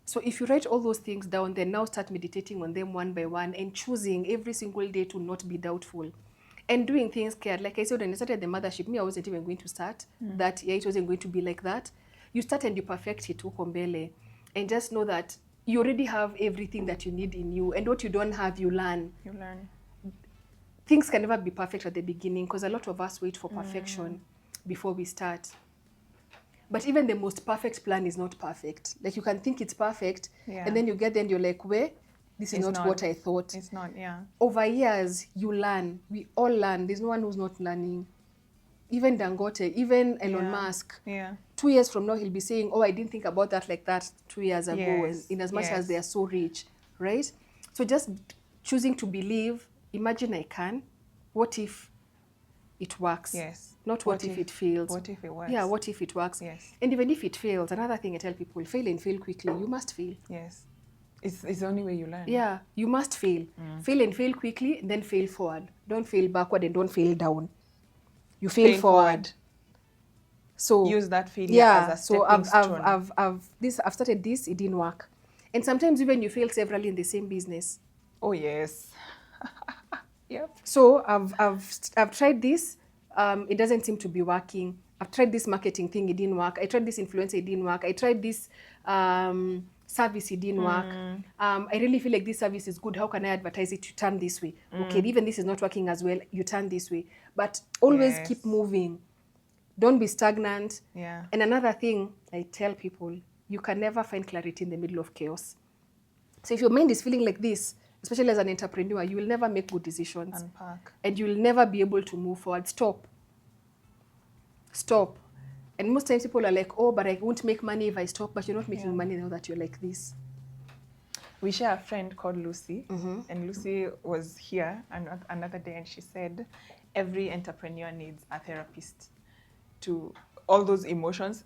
So if you write all those things down, then now start meditating on them one by one and choosing every single day to not be doubtful. And doing things cared. Like I said, when I started the Mothership, I wasn't even going to start that. Yeah, it wasn't going to be like that. You start and you perfect it, ukombele. And just know that you already have everything that you need in you. And what you don't have, you learn. You learn. Things can never be perfect at the beginning because a lot of us wait for perfection before we start. But even the most perfect plan is not perfect. Like you can think it's perfect, and then you get there and you're like, where? This is not what I thought. It's not, yeah. Over years, you learn. We all learn. There's no one who's not learning. Even Dangote, even Elon Musk. Yeah. 2 years from now, he'll be saying, oh, I didn't think about that like that 2 years ago. Yes. In as much as they are so rich, right? So just choosing to believe, imagine I can. What if it works? Yes. Not what if it fails. What if it works? Yeah, what if it works? Yes. And even if it fails, another thing I tell people, fail and fail quickly. You must fail. Yes. It's the only way you learn. Yeah, you must fail. Fail and fail quickly, and then fail forward. Don't fail backward and don't fail down. You fail forward. So use that failure as a stepping stone. I've started this, it didn't work. And sometimes even you fail severally in the same business. Oh yes. Yep. So I've tried this, it doesn't seem to be working. I've tried this marketing thing, it didn't work. I tried this influencer, it didn't work. I tried this service, it didn't work. I really feel like this service is good. How can I advertise it? You turn this way. Okay, even this is not working as well. You turn this way. But always keep moving. Don't be stagnant. Yeah. And another thing I tell people, you can never find clarity in the middle of chaos. So if your mind is feeling like this, especially as an entrepreneur, you will never make good decisions. Unpack. And you will never be able to move forward. Stop. And most times people are like, oh, but I won't make money if I stop. But you're not making money now that you're like this. We share a friend called Lucy. And Lucy was here another day and she said, every entrepreneur needs a therapist to all those emotions.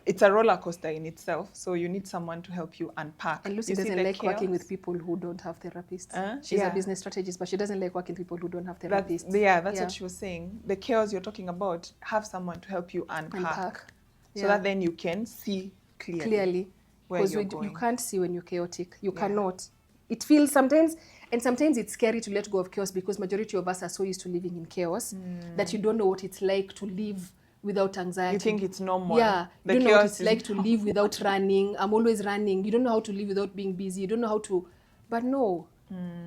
It's a roller coaster in itself. So you need someone to help you unpack. And Lucy doesn't like working with people who don't have therapists. She's a business strategist, but she doesn't like working with people who don't have therapists. That's what she was saying. The chaos you're talking about, have someone to help you unpack. So that then you can see clearly where you're going. You can't see when you're chaotic. You cannot. It feels sometimes it's scary to let go of chaos because majority of us are so used to living in chaos that you don't know what it's like to live without anxiety. You think it's normal. Yeah. You don't know what it's like to live without running. I'm always running. You don't know how to live without being busy. You don't know how to... But no.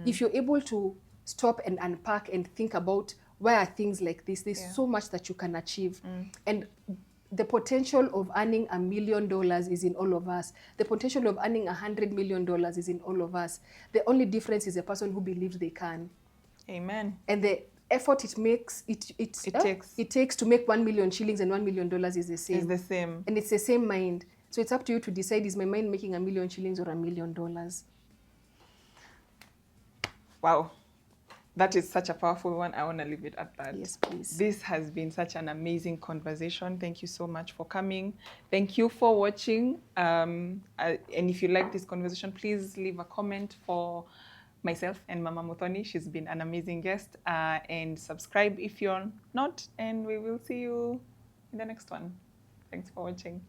If you're able to stop and unpack and think about why are things like this, there's so much that you can achieve. And the potential of earning $1 million is in all of us. The potential of earning $100 million is in all of us. The only difference is a person who believes they can. Amen. And the effort it takes to make 1 million shillings and $1 million is the same. It's the same. And it's the same mind. So it's up to you to decide, is my mind making $1 million shillings or $1 million? Wow. That is such a powerful one. I want to leave it at that. Yes, please. This has been such an amazing conversation. Thank you so much for coming. Thank you for watching. And if you like this conversation, please leave a comment for myself and Mama Muthoni. She's been an amazing guest. And subscribe if you're not. And we will see you in the next one. Thanks for watching.